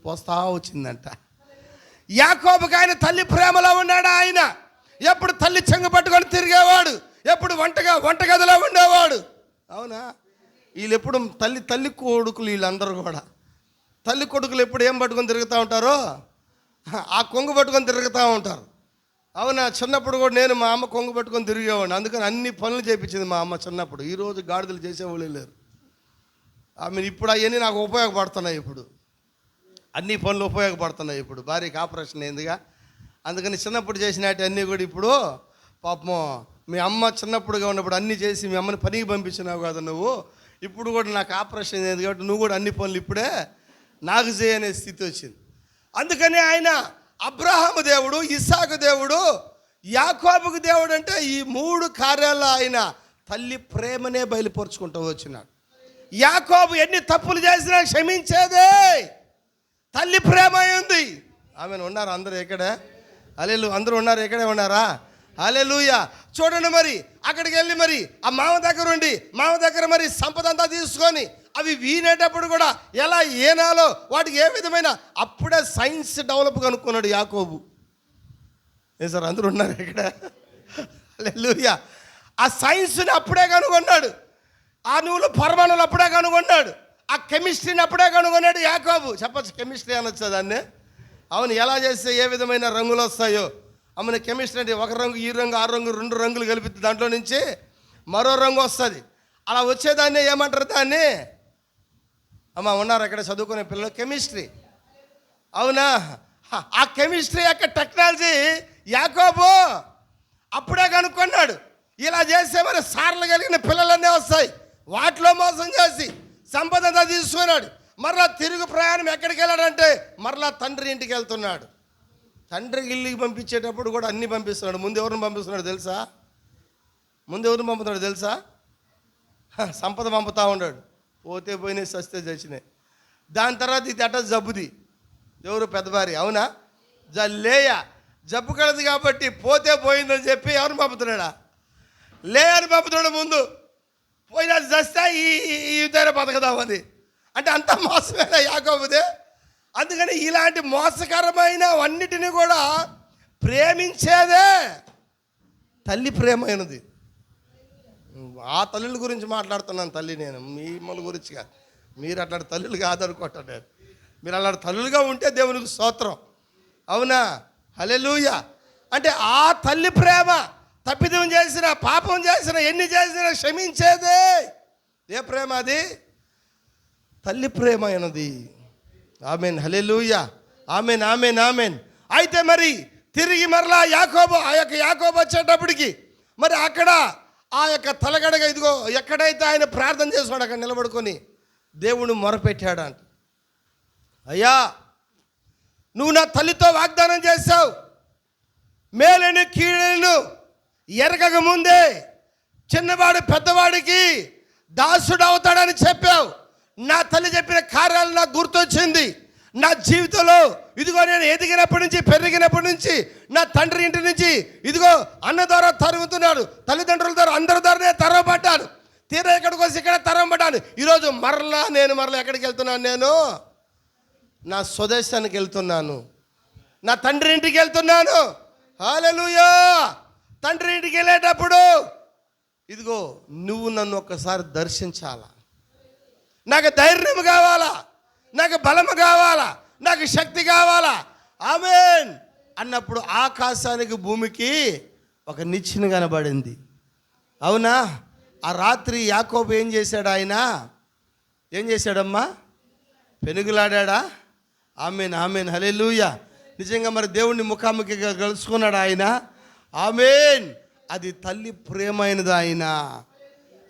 B: పోస్తా వచ్చిందంట. యాకోబుకి ఆయన తల్లి ప్రేమలో ఉన్నాడు ఆయన. ఎప్పుడు తల్లి చెంగు పట్టుకొని తిరిగేవాడు, ఎప్పుడు వంటగదిలో ఉండేవాడు. అవునా? వీళ్ళు ఎప్పుడు తల్లి కొడుకులు, వీళ్ళందరూ కూడా తల్లి కొడుకులు ఎప్పుడు ఏం పట్టుకొని తిరుగుతూ ఉంటారో ఆ కొంగు పట్టుకొని తిరుగుతూ ఉంటారు. అవునా? చిన్నప్పుడు కూడా నేను మా అమ్మ కొంగు పట్టుకొని తిరిగేవాడిని. అందుకని అన్ని పనులు చేయించింది మా అమ్మ చిన్నప్పుడు. ఈరోజు గాడిదలు చేసేవాళ్ళు లేరు. ఇప్పుడు అవన్నీ నాకు ఉపయోగపడుతున్నాయి. ఇప్పుడు అన్ని పనులు ఉపయోగపడుతున్నాయి. ఇప్పుడు భార్యకి ఆపరేషన్ అయిందిగా, అందుకని చిన్నప్పుడు చేసినట్టు అన్నీ కూడా ఇప్పుడు పాపం మీ అమ్మ చిన్నప్పుడుగా ఉన్నప్పుడు అన్నీ చేసి మీ అమ్మని పనికి పంపించినావు కదా నువ్వు. ఇప్పుడు కూడా నాకు ఆపరేషన్ అయింది కాబట్టి నువ్వు కూడా అన్ని పనులు ఇప్పుడే నాకు చేయనే స్థితి వచ్చింది. అందుకని ఆయన అబ్రహాము దేవుడు, ఇస్సాకు దేవుడు, యాకోబుకు దేవుడు అంటే ఈ మూడు కార్యాల్లో ఆయన తల్లి ప్రేమనే బయలుపరుచుకుంటూ వచ్చినాడు. యాకోబు ఎన్ని తప్పులు చేసినా క్షమించేదే తల్లి ప్రేమ ఉంది. ఆమె ఉన్నారు అందరూ ఎక్కడ? హల్లెలూయా. అందరూ ఉన్నారు, ఎక్కడే ఉన్నారా? హల్లెలూయా. చూడండి, మరి అక్కడికి వెళ్ళి మరి ఆ మామ దగ్గర ఉండి మామ దగ్గర మరి సంపద అంతా తీసుకొని అవి వీనేటప్పుడు కూడా ఎలా ఏనాలో వాటికి ఏ విధమైన అప్పుడే సైన్స్ డెవలప్ కనుక్కున్నాడు యాకోబు. ఏ సార్ అందరూ ఉన్నారు ఇక్కడ? హల్లెలూయా. ఆ సైన్స్ని అప్పుడే కనుగొన్నాడు. ఆ నువ్వులు పరమాణువులు అప్పుడే కనుగొన్నాడు. ఆ కెమిస్ట్రీని అప్పుడే కనుగొన్నాడు యాకోబు. చెప్పచ్చు, కెమిస్ట్రీ అనొచ్చు దాన్ని. అవును, ఎలా చేస్తే ఏ విధమైన రంగులు వస్తాయో. అమ్మని కెమిస్ట్రీ అంటే ఒక రంగు, ఈ రంగు, ఆ రంగు, 2 రంగులు కలిపి దాంట్లో నుంచి మరో రంగు వస్తుంది. అలా వచ్చేదాన్ని ఏమంటారు? దాన్ని అమ్మ ఉన్నారు అక్కడ చదువుకునే పిల్లలు, కెమిస్ట్రీ. అవునా? ఆ కెమిస్ట్రీ యొక్క టెక్నాలజీ యాకోబు అప్పుడే కనుక్కున్నాడు. ఇలా చేస్తే మరి సార్లు కలిగిన పిల్లలన్నీ వస్తాయి. వాటిలో మోసం చేసి సంపద అంతా తీసుకున్నాడు. మరలా తిరుగు ప్రయాణం ఎక్కడికి వెళ్ళాడంటే మరలా తండ్రి ఇంటికి వెళ్తున్నాడు. తండ్రికి ఇల్లుకి పంపించేటప్పుడు కూడా అన్నీ పంపిస్తున్నాడు. ముందు ఎవరిని పంపిస్తున్నాడు తెలుసా? తెలుసా? సంపద పంపుతా ఉన్నాడు. పోతే పోయినాయి, సస్తే చచ్చినాయి. దాని తర్వాత ఇది అట్ట జబ్బుది. ఎవరు? పెద్ద భార్య. అవునా? లేయ జబ్బు కలదు కాబట్టి పోతే పోయిందని చెప్పి ఎవరిని పంపుతున్నాడా? లేయని పంపుతున్నాడు. ముందు పోయినా చస్తే ఈ విధంగా బతకదామని. అంటే అంత మోసమేనా యాకోబుదే? అందుకని ఇలాంటి మోసకరమైన అన్నిటినీ కూడా ప్రేమించేదే తల్లి ప్రేమైనది. ఆ తల్లుల గురించి మాట్లాడుతున్నాను. తల్లి నేను మిమ్మల్ని గురించి కాదు. మీరు అట్లాంటి తల్లులు కాదనుకోవటం నేను. మీరు అలాంటి తల్లులుగా ఉంటే దేవునికి స్తోత్రం. అవునా? హల్లెలూయా. అంటే ఆ తల్లి ప్రేమ తప్పిదం చేసిన, పాపం చేసిన, ఎన్ని చేసినా క్షమించేదే. ఏ ప్రేమ అది? తల్లి ప్రేమ అయినది. Amen. Hallelujah. Amen, amen, amen. అయితే మరి తిరిగి మరలా యాకోబు వచ్చేటప్పటికి మరి అక్కడ ఆ యొక్క తలగడగా ఇదిగో ఎక్కడైతే ఆయన ప్రార్థన చేస్తున్నాడు అక్కడ నిలబడుకొని దేవుడు మొరపెట్టాడంట. అయ్యా, నువ్వు నా తల్లితో వాగ్దానం చేశావు, మేలుని కీడును ఎరగక ముందే చిన్నవాడు పెద్దవాడికి దాసుడు అవుతాడని చెప్పావు. నా తల్లి చెప్పిన కార్యాలు నాకు గుర్తొచ్చింది. నా జీవితంలో ఇదిగో నేను ఎదిగినప్పటి నుంచి, పెరిగినప్పటి నుంచి, నా తండ్రి ఇంటి నుంచి ఇదిగో అన్న ద్వారా తరుగుతున్నాడు, తల్లిదండ్రుల ద్వారా, అందరి ద్వారానే తరవబడ్డాను. తీరా ఇక్కడికి వచ్చి ఇక్కడ తరవబడ్డాను. ఈరోజు మరలా ఎక్కడికి వెళ్తున్నాను? నేను నా స్వదేశానికి వెళ్తున్నాను, నా తండ్రి ఇంటికి వెళ్తున్నాను. హల్లెలూయా. తండ్రి ఇంటికి వెళ్ళేటప్పుడు ఇదిగో నువ్వు నన్ను ఒక్కసారి దర్శించాలా, నాకు ధైర్యం కావాలా, నాకు బలము కావాలా, నాకు శక్తి కావాలా. ఆమేన్ అన్నప్పుడు ఆకాశానికి భూమికి ఒక నిచ్చెన కనబడింది. అవునా? ఆ రాత్రి యాకోబు ఏం చేశాడు? ఆయన ఏం చేశాడమ్మా? పెనుగులాడా? ఆమేన్, ఆమేన్, హల్లెలూయా. నిజంగా మరి దేవుణ్ణి ముఖాముఖిగా కలుసుకున్నాడు ఆయన. ఆమేన్. అది తల్లి ప్రేమైనది ఆయన.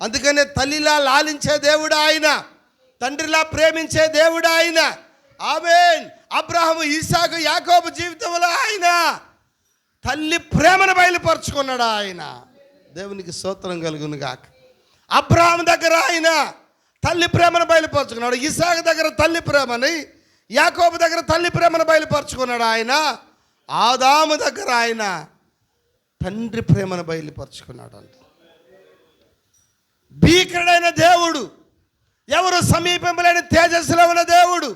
B: అందుకనే తల్లిలా లాలించే దేవుడు ఆయన, తండ్రిలా ప్రేమించే దేవుడు ఆయన. ఆమేన్. అబ్రహాము, ఇస్సాకు, యాకోబు జీవితంలో ఆయన తల్లి ప్రేమను బయలుపరుచుకున్నాడు ఆయన. దేవునికి స్తోత్రం కలుగును గాక. అబ్రహాము దగ్గర ఆయన తల్లి ప్రేమను బయలుపరుచుకున్నాడు. ఇస్సాకు దగ్గర తల్లి ప్రేమని, యాకోబు దగ్గర తల్లి ప్రేమను బయలుపరుచుకున్నాడు ఆయన. ఆదాము దగ్గర ఆయన తండ్రి ప్రేమను బయలుపరుచుకున్నాడు అంట. భీకరుడైన దేవుడు, ఎవరు సమీపింపలేని తేజస్సులో ఉన్న దేవుడు,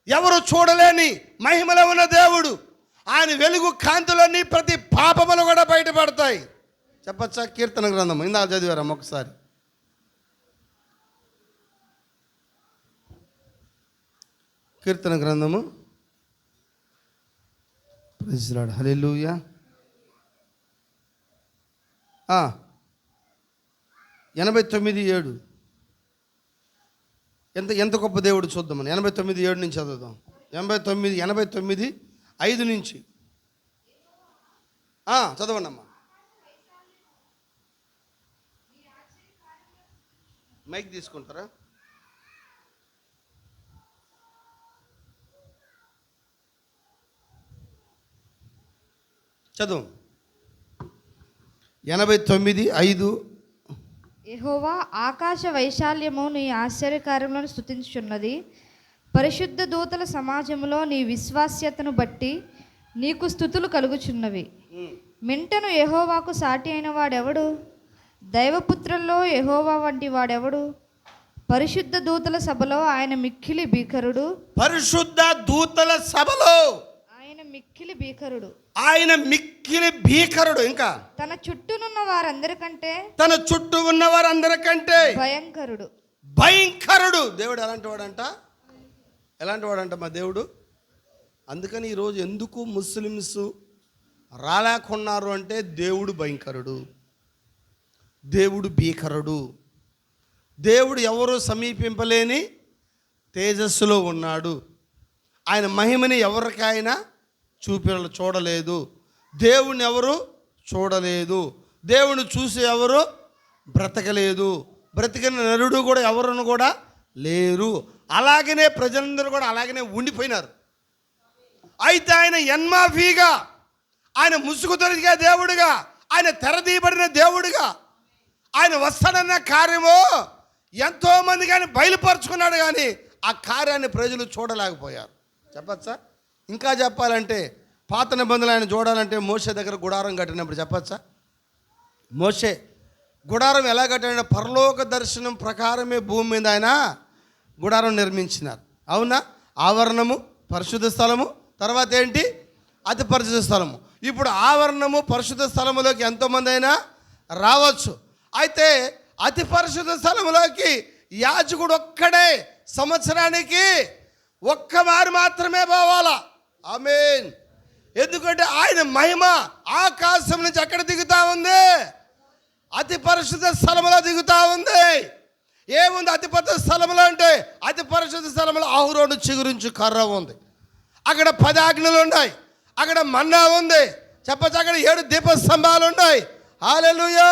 B: ఎవరు చూడలేని మహిమలో ఉన్న దేవుడు. ఆయన వెలుగు కాంతులన్నీ ప్రతి పాపములు కూడా బయటపడతాయి. చెప్పచ్చా? కీర్తన గ్రంథం ఇందాక చదివారమ్మ ఒకసారి. కీర్తన గ్రంథము. Praise lord. హల్లెలూయా. 89:7. ఎంత గొప్ప దేవుడు చూద్దామని. 89:7 నుంచి చదువుదాం. 89:5 నుంచి చదవండి అమ్మా. మైక్ తీసుకుంటారా? చదువు. 89:5
C: యెహోవా ఆకాశ వైశాల్యము నీ ఆశ్చర్యకార్యములను స్తుతించుచున్నది. పరిశుద్ధ దూతల సమాజములో నీ విశ్వాస్యతను బట్టి నీకు స్తుతులు కలుగుచున్నవి. మింటను యెహోవాకు సాటి అయిన వాడెవడు? దైవపుత్రుల్లో యెహోవా వంటి వాడెవడు? పరిశుద్ధ దూతల సభలో ఆయన మిక్కిలి భీకరుడు.
B: పరిశుద్ధ దూతల సభలో
C: ఆయన మిక్కిలి భీకరుడు.
B: ఆయన మిక్కిలి భీకరుడు. ఇంకా
C: తన చుట్టూనున్న వారందరికంటే
B: తన చుట్టూ ఉన్న వారందరికంటే
C: భయంకరుడు.
B: భయంకరుడు. దేవుడు ఎలాంటి వాడంట మా దేవుడు. అందుకని ఈరోజు ఎందుకు ముస్లిమ్స్ రాలేకున్నారు అంటే దేవుడు భయంకరుడు, దేవుడు భీకరుడు. దేవుడు ఎవరు సమీపింపలేని తేజస్సులో ఉన్నాడు. ఆయన మహిమని ఎవరికైనా చూడలేదు. దేవుని ఎవరు చూడలేదు. దేవుని చూసి ఎవరు బ్రతకలేదు. బ్రతికిన నరుడు కూడా ఎవరును కూడా లేరు. అలాగనే ప్రజలందరూ కూడా అలాగనే ఉండిపోయినారు. అయితే ఆయన ఎన్మాఫీగా, ఆయన ముసుగు తొలగే దేవుడుగా, ఆయన తెరదీయబడిన దేవుడుగా ఆయన వస్తాడన్న కార్యము ఎంతోమందికి ఆయన బయలుపరుచుకున్నాడు. కానీ ఆ కార్యాన్ని ప్రజలు చూడలేకపోయారు. చెప్పచ్చా? ఇంకా చెప్పాలంటే పాత నిబంధనలు ఆయన చూడాలంటే మోషే దగ్గర గుడారం కట్టినప్పుడు చెప్పచ్చా? మోషే గుడారం ఎలా కట్టాడంటే పరలోక దర్శనం ప్రకారమే భూమి మీద ఆయన గుడారం నిర్మించినారు. అవునా? ఆవరణము, పరిశుద్ధ స్థలము, తర్వాత ఏంటి? అతి పరిశుద్ధ స్థలము. ఇప్పుడు ఆవరణము, పరిశుద్ధ స్థలములోకి ఎంతోమంది అయినా రావచ్చు. అయితే అతి పరిశుద్ధ స్థలములోకి యాజకుడు ఒక్కడే సంవత్సరానికి ఒక్కమారు మాత్రమే పోవాలా. ఆమేన్. ఎందుకంటే ఆయన మహిమ ఆకాశం నుంచి ఎక్కడ దిగుతా ఉంది? అతి పరిశుద్ధ స్థలములో దిగుతా ఉంది. ఏముంది అతి పరిశుద్ధ స్థలములో అంటే? అతి పరిశుద్ధ స్థలములో ఆహురోను చిగురించి కర్ర ఉంది, అక్కడ 10 ఆజ్ఞలు ఉన్నాయి, అక్కడ మన్నా ఉంది, చెప్పచ్చు అక్కడ 7 దీపస్తంభాలు ఉన్నాయి. హల్లెలూయా.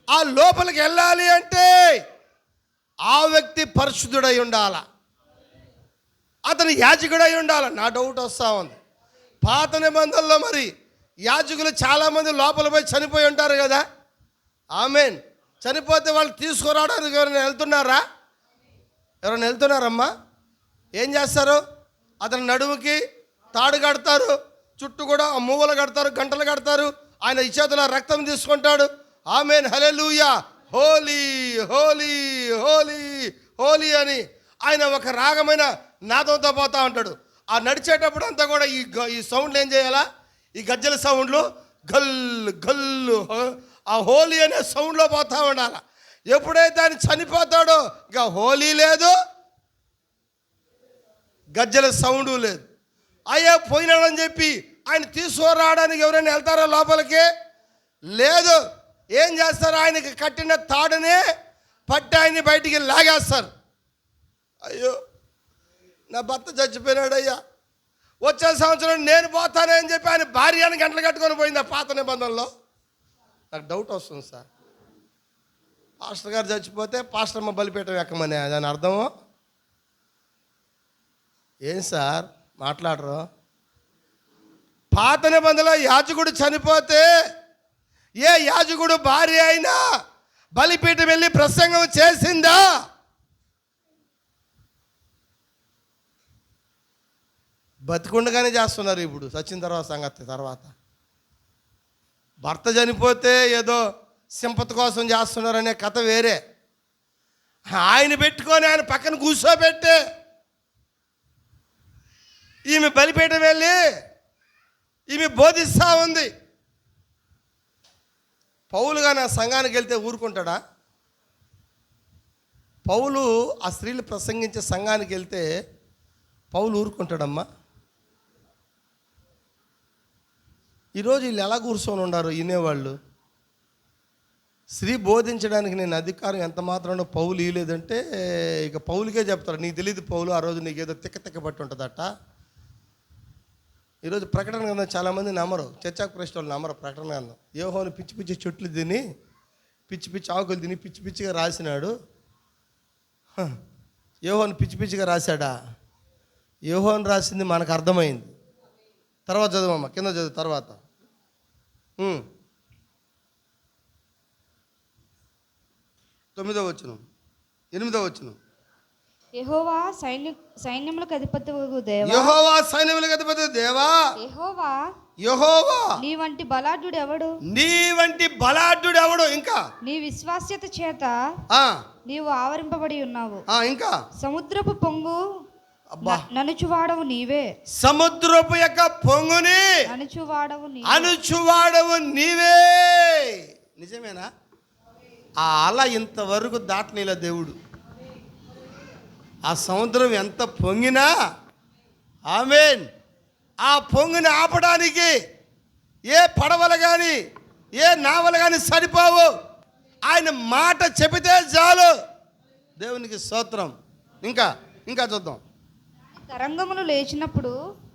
B: ఆ లోపలికి వెళ్ళాలి అంటే ఆ వ్యక్తి పరిశుద్ధుడై ఉండాల, అతను యాజకుడై ఉండాలి. నా డౌట్ వస్తూ ఉంది, పాత నిబంధనలో మరి యాజకులు చాలామంది లోపల పోయి చనిపోయి ఉంటారు కదా. ఆమేన్. చనిపోతే వాళ్ళు తీసుకురావడానికి ఎవరైనా వెళ్తున్నారా? ఎవరైనా వెళ్తున్నారమ్మా? ఏం చేస్తారు? అతని నడుముకి తాడు కడతారు, చుట్టూ కూడా మూవలు కడతారు, గంటలు కడతారు. ఆయన ఈ చేతిలో రక్తం తీసుకుంటాడు. ఆమేన్. హల్లెలూయా. హోలీ హోలీ హోలీ హోలీ అని ఆయన ఒక రాగమైన నాదంతో పోతూ ఉంటాడు. ఆ నడిచేటప్పుడు అంతా కూడా ఈ సౌండ్లు ఏం చేయాలా? ఈ గజ్జల సౌండ్లు గల్ గల్లు, ఆ హోలీ అనే సౌండ్లో పోతూ ఉండాలి. ఎప్పుడైతే ఆయన చనిపోతాడో ఇక హోలీ లేదు, గజ్జల సౌండు లేదు. అయ్యా పోయినాడని చెప్పి ఆయన తీసుకురావడానికి ఎవరైనా వెళ్తారో లోపలికి? లేదు. ఏం చేస్తారు? ఆయనకి కట్టిన తాడునే పట్టి ఆయన్ని బయటికి లాగేస్తారు. అయ్యో నా భర్త చచ్చిపోయినాడు అయ్యా, వచ్చే సంవత్సరం నేను పోతానని చెప్పి ఆయన భార్యని గంటలు కట్టుకొని పోయింది ఆ పాత నిబంధనలో. నాకు డౌట్ వస్తుంది సార్. పాస్టర్ గారు చచ్చిపోతే పాస్టర్ అమ్మ బలిపీఠం ఎక్కమని దాని అర్థము ఏం సార్? మాట్లాడరు. పాత నిబంధనలో యాజకుడు చనిపోతే ఏ యాజకుడు భార్య అయినా బలిపీఠం వెళ్ళి ప్రసంగం చేసిందా? బతికుండగానే చేస్తున్నారు. ఇప్పుడు చచ్చిన తర్వాత సంగతి తర్వాత. భర్త చనిపోతే ఏదో సింపతి కోసం చేస్తున్నారనే కథ వేరే. ఆయన పెట్టుకొని ఆయన పక్కన కూర్చోబెట్టే ఈమె బలిపీఠం వెళ్ళి ఈమె బోధిస్తూ ఉంది. పౌలుగా నా సంఘానికి వెళ్తే ఊరుకుంటాడా? పౌలు ఆ స్త్రీలు ప్రసంగించే సంఘానికి వెళ్తే పౌలు ఊరుకుంటాడమ్మా? ఈరోజు వీళ్ళు ఎలా కూర్చొని ఉన్నారు వినేవాళ్ళు? స్త్రీ బోధించడానికి నేను అధికారం ఎంత మాత్రం పౌలు ఇవ్వలేదంటే ఇక పౌలుకే చెప్తారు, నీకు తెలియదు పౌలు ఆ రోజు నీకేదో తిక్క పట్టి ఉంటుందట. ఈరోజు ప్రకటన గ్రంథం చాలామంది నమ్మరు, చర్చాకు ప్రశ్న వాళ్ళు నమ్మరు. ప్రకటన గ్రంథం యోహాను పిచ్చి పిచ్చి చెట్లు తిని పిచ్చి పిచ్చి ఆకులు తిని పిచ్చి పిచ్చిగా రాసినాడు. యోహాను పిచ్చి పిచ్చిగా రాశాడా? యోహాను రాసింది మనకు అర్థమైంది. తర్వాత చదువమ్మ, కింద చదువు తర్వాత. 9వ వచనం, 8వ వచనం.
C: యెహోవా సైన్యములకు అధిపతివగు దేవా,
B: యెహోవా సైన్యములకు అధిపతి దేవా,
C: యెహోవా
B: యెహోవా
C: నీ వంటి బలాఢ్యుడు ఎవడు?
B: నీ వంటి బలాఢ్యుడు ఎవడు? ఇంకా
C: నీ విశ్వాస్యత చేత
B: ఆ,
C: నీవు ఆవరింపబడి ఉన్నావు.
B: ఇంకా
C: సముద్రపు పొంగు
B: అబ్బా,
C: ననుచువాడవు నీవే.
B: సముద్రపు యొక్క పొంగుని
C: ననుచువాడవు నీవే.
B: అనుచువాడవు నీవే. నిజమేనా? ఆ అల ఇంతవరకు దాటనీలా దేవుడు. ఆ సముద్రం ఎంత పొంగినా, ఆమేన్, ఆ పొంగుని ఆపడానికి ఏ పడవలు కానీ ఏ నావలు కానీ సరిపోవు. ఆయన మాట చెబితే చాలు. దేవునికి స్తోత్రం. ఇంకా చూద్దాం.
C: తరంగములు లేచినప్పుడు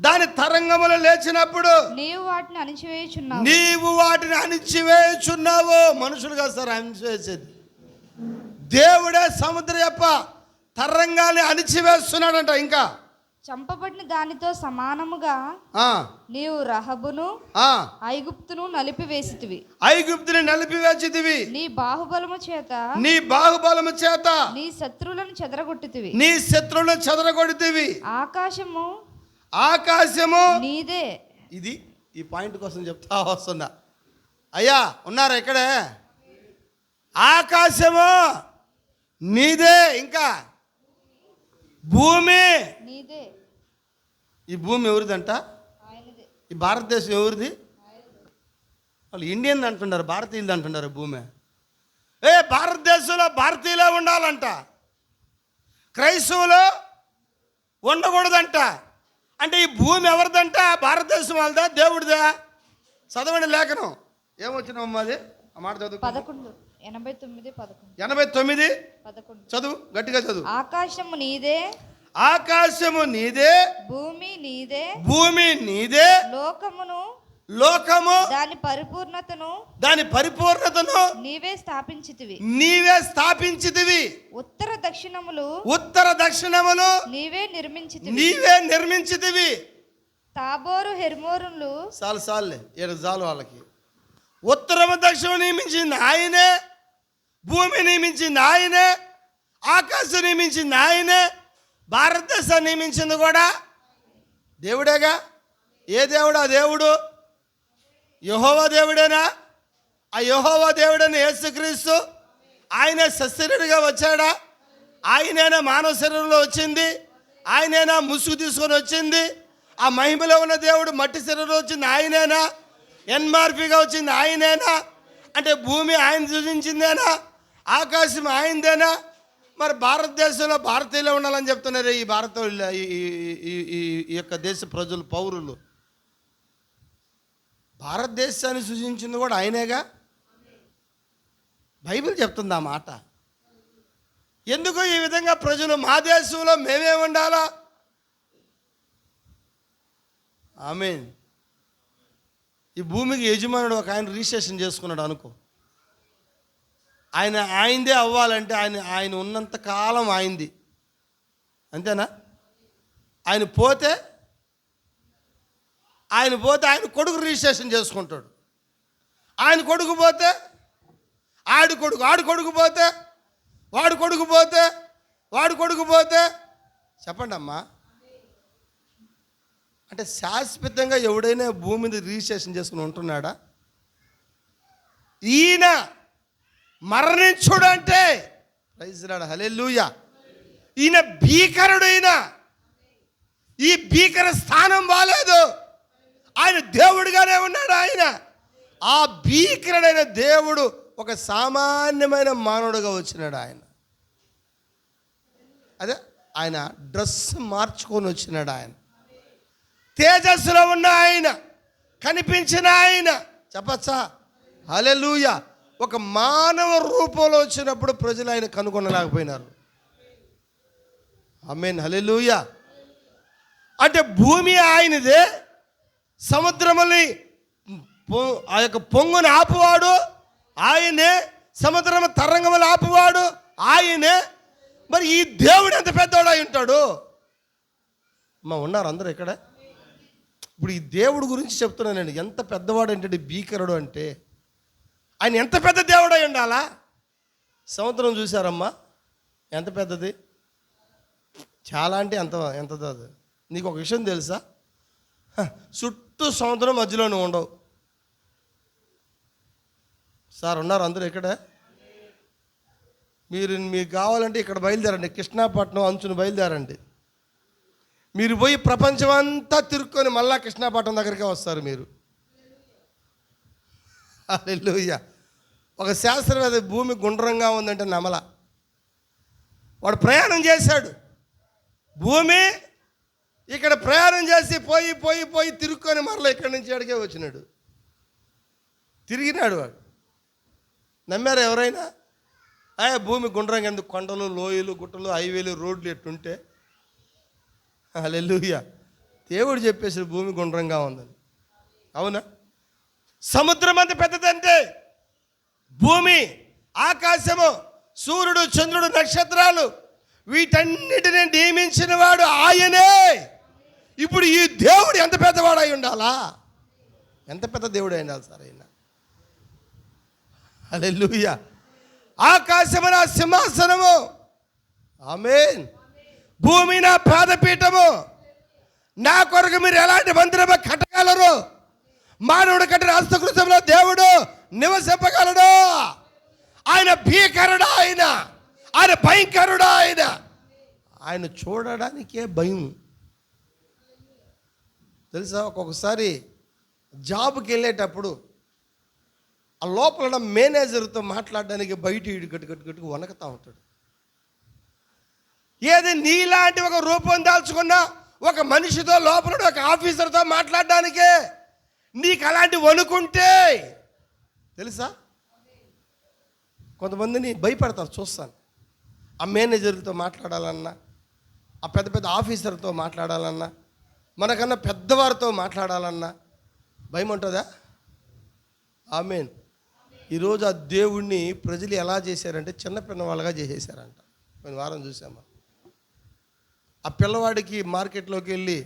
B: దాని తరంగములు లేచినప్పుడు
C: నీవు వాటిని అణిచివేయుచున్నావు.
B: నీవు వాటిని అణిచివేయుచున్నావు. మనుషులుగా సార్ అణిచివేసేది, దేవుడే సముద్ర యొక్క తరంగాన్ని అణిచివేస్తున్నాడంట. ఇంకా
C: చంపబడిన దానితో సమానముగా నీవు రహబును ఐగుప్తును నలిపివేసితివి.
B: ఐగుప్తుని నలిపివేసితివి.
C: నీ బాహుబలము చేత నీ శత్రువులను చెదరగొట్టితివి.
B: నీ శత్రువులను చెదరగొట్టితివి. ఆకాశము
C: నీదే.
B: ఇది ఈ పాయింట్ కోసం చెప్తా వస్తున్నా. అయ్యా ఉన్నారా ఇక్కడే? ఆకాశము నీదే. ఇంకా భూమి
C: నీదే.
B: ఈ భూమి ఎవరిదంట?
C: ఆయనదే.
B: ఈ భారతదేశం ఎవరిది? వాళ్ళు ఇండియన్ అంటున్నారు, భారతీయులు అంటున్నారు. భూమి భారతదేశంలో భారతీయులే ఉండాలంట, క్రైస్తవులు ఉండకూడదంట. అంటే ఈ భూమి ఎవరిదంట? భారతదేశం వాళ్ళదా, దేవుడిదా? చదవండి లేఖనం. ఏమొచ్చినమ్మా అది? ఆ మాట చదువు.
C: 11 89 11
B: 89
C: 11
B: చదువు, గట్టిగా చదువు.
C: ఆకాశము నీదే,
B: ఆకాశము నీదే,
C: భూమి నీదే,
B: భూమి నీదే, లోకము దాని పరిపూర్ణతను
C: నీవే స్థాపించితివి. ఉత్తర దక్షిణములు నీవే నిర్మించితివి. తాబోరు హెర్మోనులు
B: చాలు చాలు వాళ్ళకి. ఉత్తరము దక్షిణం నియమించింది ఆయనే, భూమి నియమించింది ఆయనే, ఆకాశం నియమించింది ఆయనే, భారతదేశం నియమించింది కూడా దేవుడేగా. ఏ దేవుడు? ఆ దేవుడు యెహోవా దేవుడేనా? ఆ యెహోవా దేవుడని యేసుక్రీస్తు ఆయనే సశరీరుడిగా వచ్చాడా? ఆయనైనా మానవ శరీరంలో వచ్చింది, ఆయనైనా ముసుగు తీసుకొని వచ్చింది. ఆ మహిమలో ఉన్న దేవుడు మట్టి శరీరంలో వచ్చింది ఆయనేనా? ఎన్మార్పీగా వచ్చింది ఆయనేనా? అంటే భూమి ఆయన సృజించిందేనా? ఆకాశం ఆయనదేనా? మరి భారతదేశంలో భారతీయులు ఉండాలని చెప్తున్నారు ఈ ఈ యొక్క దేశ ప్రజలు, పౌరులు. భారతదేశాన్ని సృజించింది కూడా ఆయనేగా. బైబిల్ చెప్తుంది ఆ మాట. ఎందుకు ఈ విధంగా ప్రజలు మా దేశంలో మేమే ఉండాలా? ఆమేన్. ఈ భూమికి యజమానుడు ఒక ఆయన రిజిస్ట్రేషన్ చేసుకున్నాడు అనుకో. ఆయనదే అవ్వాలంటే ఆయన ఉన్నంత కాలం ఆయనది, అంతేనా? ఆయన పోతే ఆయన కొడుకు రిజిస్ట్రేషన్ చేసుకుంటాడు. ఆయన కొడుకు పోతే ఆడి కొడుకు పోతే వాడు కొడుకు పోతే చెప్పండి అమ్మా. అంటే శాశ్వతంగా ఎవడైనా భూమి మీద రిజిస్ట్రేషన్ చేసుకుని ఉంటున్నాడా? ఈయన మరణించుడంటే ప్రైజ్ రాడు, హల్లెలూయా. ఈయన భీకరుడైన ఈ భీకర స్థానం బాలేదు. ఆయన దేవుడిగానే ఉన్నాడు. ఆయన ఆ భీకరుడైన దేవుడు ఒక సామాన్యమైన మానవుడుగా వచ్చినాడు. ఆయన డ్రెస్ మార్చుకొని వచ్చినాడు. ఆయన తేజస్సులో ఉన్న ఆయన, కనిపించిన ఆయన, చెప్పచ్చా? హల్లెలూయా. ఒక మానవ రూపంలో వచ్చినప్పుడు ప్రజలు ఆయన కనుగొనలేకపోయినారు. ఆమేన్, హల్లెలూయా. అంటే భూమి ఆయనదే, సముద్రముని ఆ యొక్క పొంగుని ఆపువాడు ఆయనే, సముద్రము తరంగములు ఆపువాడు ఆయనే. మరి ఈ దేవుడు ఎంత పెద్దవాడు అయి ఉంటాడు? ఉన్నారు అందరూ ఇక్కడ. ఇప్పుడు ఈ దేవుడు గురించి చెప్తున్నాను నేను. ఎంత పెద్దవాడు అంటే భీకరుడు అంటే ఆయన ఎంత పెద్ద దేవుడు అయి ఉండాలా? సముద్రం చూసారమ్మా, ఎంత పెద్దది, చాలా అంటే ఎంతది అది. నీకు ఒక విషయం తెలుసా, చుట్టూ సముద్రం మధ్యలో నువ్వు ఉండవు. సార్ ఉన్నారు అందరూ ఇక్కడే. మీకు కావాలంటే ఇక్కడ బయలుదేరండి, కృష్ణాపట్నం అంచును బయలుదేరండి. మీరు పోయి ప్రపంచం అంతా తిరుక్కొని మళ్ళా కృష్ణాపట్నం దగ్గరికే వస్తారు మీరు. హల్లెలూయా. ఒక శాస్త్రవేత్త భూమి గుండ్రంగా ఉందంటే నమల. వాడు ప్రయాణం చేశాడు, భూమి ఇక్కడ ప్రయాణం చేసి పోయి పోయి పోయి తిరుక్కొని మరలా ఇక్కడి నుంచి అడిగే వచ్చినాడు, తిరిగినాడు వాడు. నమ్మారు ఎవరైనా? భూమి గుండ్రంగా ఎందుకు, కొండలు లోయలు గుట్టలు హైవేలు రోడ్లు ఎట్టుంటే. హల్లెలూయా. దేవుడు చెప్పేసాడు భూమి గుండ్రంగా ఉందని. అవునా? సముద్రం అంత పెద్దదంటే భూమి, ఆకాశము, సూర్యుడు, చంద్రుడు, నక్షత్రాలు వీటన్నిటిని నియమించిన వాడు ఆయనే. ఇప్పుడు ఈ దేవుడు ఎంత పెద్దవాడు అయి ఉండాలా? ఎంత పెద్ద దేవుడు అయి ఉండాలి సార్ ఆయన. హల్లెలూయా. ఆకాశము నా సింహాసనము, ఆమేన్. భూమి నా పాదపీఠము. నా కొరకు మీరు ఎలాంటి మందిరమో కట్టగలరు? మానవుడు కట్టిన హస్తకృతంలో దేవుడు నివసింపగలడు. ఆయన భీకరుడా, ఆయన భయంకరుడా, ఆయన చూడడానికే భయం. తెలుసా, ఒక్కొక్కసారి జాబ్కి వెళ్ళేటప్పుడు ఆ లోపల మేనేజర్తో మాట్లాడడానికి బయట ఇటు గట్టుకు వణకుతూ ఉంటాడు. ఏది నీలాంటి ఒక రూపం దాల్చుకున్న ఒక మనిషితో, లోపల ఒక ఆఫీసర్తో మాట్లాడడానికే నీకు అలాంటి వణుకుంటే తెలుసా, కొంతమందిని భయపడతారు. చూస్తాను, ఆ మేనేజర్తో మాట్లాడాలన్నా, ఆ పెద్ద పెద్ద ఆఫీసర్తో మాట్లాడాలన్నా, మనకన్నా పెద్దవారితో మాట్లాడాలన్నా భయం ఉంటుందా? ఆమేన్. ఈరోజు ఆ దేవుణ్ణి ప్రజలు ఎలా చేశారంటే చిన్న పిల్లవాళ్ళగా చేసేసారంట. కొన్ని వారం చూసామా, ఆ పిల్లవాడికి మార్కెట్లోకి వెళ్ళి